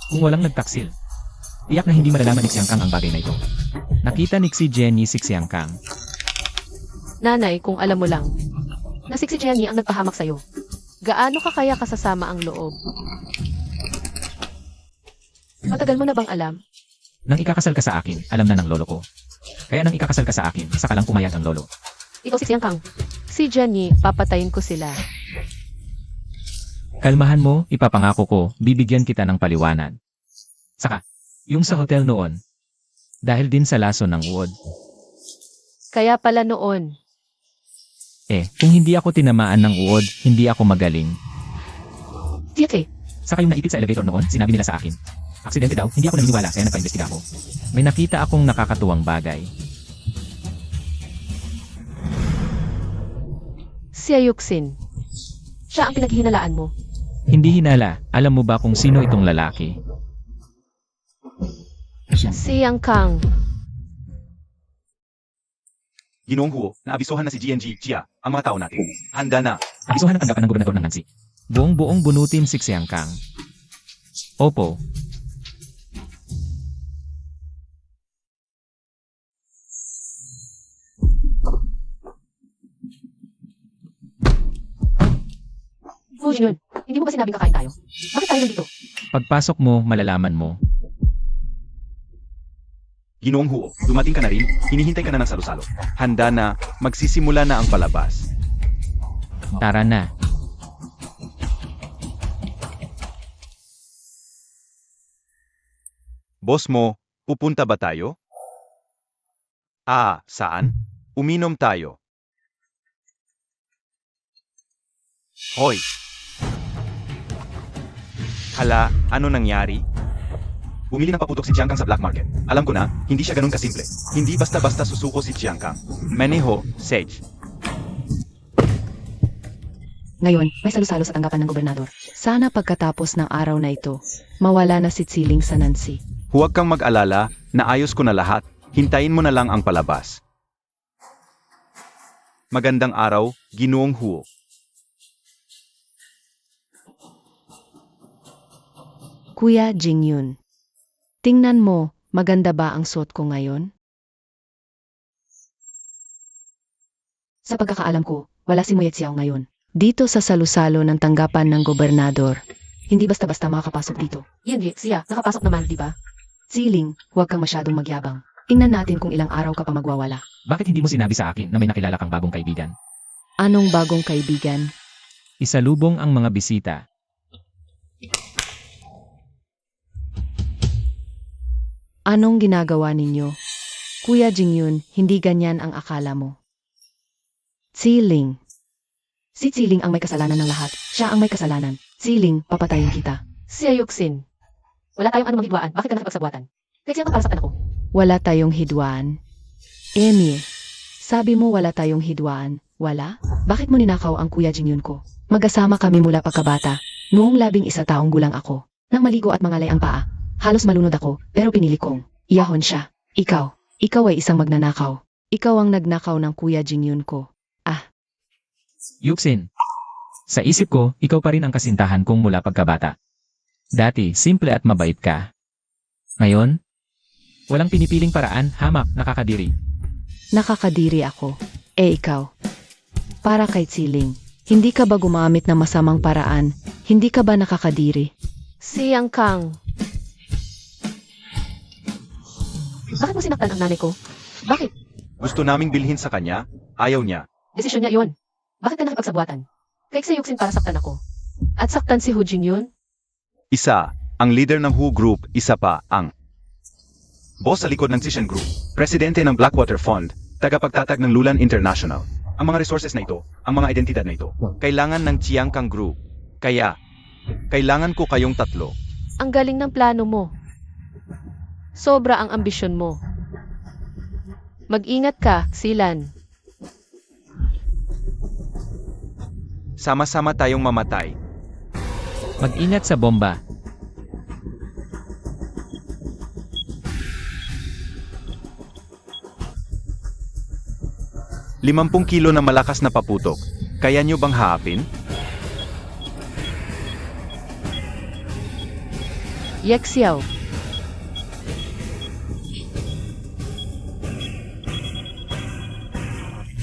Kung walang nagtaksil, tiyak na hindi malalaman ni Xiang Kang ang bagay na ito. Nakita ni si Jenny si Xiang Kang. Nanay, kung alam mo lang. Na si Jenny ang nagpahamak sa'yo. Gaano ka kaya kasasama ang loob? Matagal mo na bang alam? Nang ikakasal ka sa akin, alam na ng lolo ko. Kaya nang ikakasal ka sa akin, saka lang pumayag ang lolo. Ikaw si Yang Kang. Si Jenny, papatayin ko sila. Kalmahan mo, ipapangako ko, bibigyan kita ng paliwanag. Saka, yung sa hotel noon, dahil din sa laso ng uod. Kaya pala noon. Kung hindi ako tinamaan ng uod, hindi ako magaling. Tiyak eh. Saka yung naipit sa elevator noon, sinabi nila sa akin. Aksidente daw, hindi ako naniniwala kaya nagpa-imbestiga ako. May nakita akong nakakatuwang bagay. Si Ayuksin. Siya ang pinaghihinalaan mo. Hindi hinala, alam mo ba kung sino itong lalaki? Si Yang Kang. Ginoong Huo, naabisuhan na si GNG, Chia, ang mga tao natin. Handa na. Abisuhan ng tanggapan ng gobernador ng Nancy. Buong-buong bunutin si Xiang Kang. Opo. Hu Jingyun, hindi mo ba sinabing kakain tayo? Bakit tayo nandito? Pagpasok mo, malalaman mo. Ginoong Huo, dumating ka na rin, hinihintay ka na ng salo-salo. Handa na, magsisimula na ang palabas. Tara na. Boss mo, pupunta ba tayo? Saan? Uminom tayo. Hoy! Hala, ano nangyari? Bumili ng paputok si Jiang Kang sa black market. Alam ko na, hindi siya ganun kasimple. Hindi basta-basta susuko si Jiang Kang. Maneho, Sage. Ngayon, may salo-salo sa tanggapan ng gobernador. Sana pagkatapos ng araw na ito, mawala na si Tsiling sa Nancy. Huwag kang mag-alala, naayos ko na lahat. Hintayin mo na lang ang palabas. Magandang araw, Ginoong Huo. Kuya Jingyun. Tingnan mo, maganda ba ang suot ko ngayon? Sa pagkakaalam ko, wala si Muyet Xiao ngayon. Dito sa salusalo ng tanggapan ng gobernador. Hindi basta-basta makakapasok dito. Yan, siya. Nakapasok naman, di ba? Siling, huwag kang masyadong magyabang. Tingnan natin kung ilang araw ka pa magwawala. Bakit hindi mo sinabi sa akin na may nakilala kang bagong kaibigan? Anong bagong kaibigan? Isalubong ang mga bisita. Anong ginagawa ninyo? Kuya Jingyun, hindi ganyan ang akala mo. Siling. Si Siling ang may kasalanan ng lahat. Siya ang may kasalanan. Siling, papatayin kita. Si Ayuksin. Wala tayong anumang hidwaan. Bakit ka nakipagsabuatan? Kahit siya ka para saktan ako. Wala tayong hidwaan. Emie, sabi mo wala tayong hidwaan. Wala? Bakit mo ninakaw ang Kuya Jingyun ko? Magkasama kami mula pagkabata. Noong 11 taong gulang ako. Nang maligo at mangalay ang paa. Halos malunod ako, pero pinili kong iyahon siya. Ikaw ay isang magnanakaw. Ikaw ang nagnakaw ng Kuya Jingyun ko. Yuxin. Sa isip ko, ikaw pa rin ang kasintahan kong mula pagkabata. Dati, simple at mabait ka. Ngayon, walang pinipiling paraan, hamak, nakakadiri. Nakakadiri ako. Ikaw. Para kay Siling. Hindi ka ba gumamit ng masamang paraan? Hindi ka ba nakakadiri? Siyang Kang. Bakit mo sinaktan ang nanay ko? Bakit? Gusto naming bilhin sa kanya, ayaw niya. Desisyon niya yun. Bakit ka nakipagsabuatan? Kahit si Ayuksin para saktan ako. At saktan si Hu Jingyun? Isa, ang leader ng Who Group, isa pa, ang boss sa likod ng Zishan Group, presidente ng Blackwater Fund, tagapagtatag ng Lulan International. Ang mga resources na ito, ang mga identidad na ito, kailangan ng Chiang Kang Group. Kaya, kailangan ko kayong tatlo. Ang galing ng plano mo. Sobra ang ambisyon mo. Mag-ingat ka, Silan. Sama-sama tayong mamatay. Mag-ingat sa bomba. Limampung kilo na malakas na paputok. Kaya nyo bang haapin? Yexiao.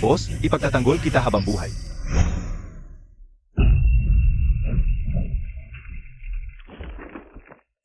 Boss, ipagtatanggol kita habang buhay.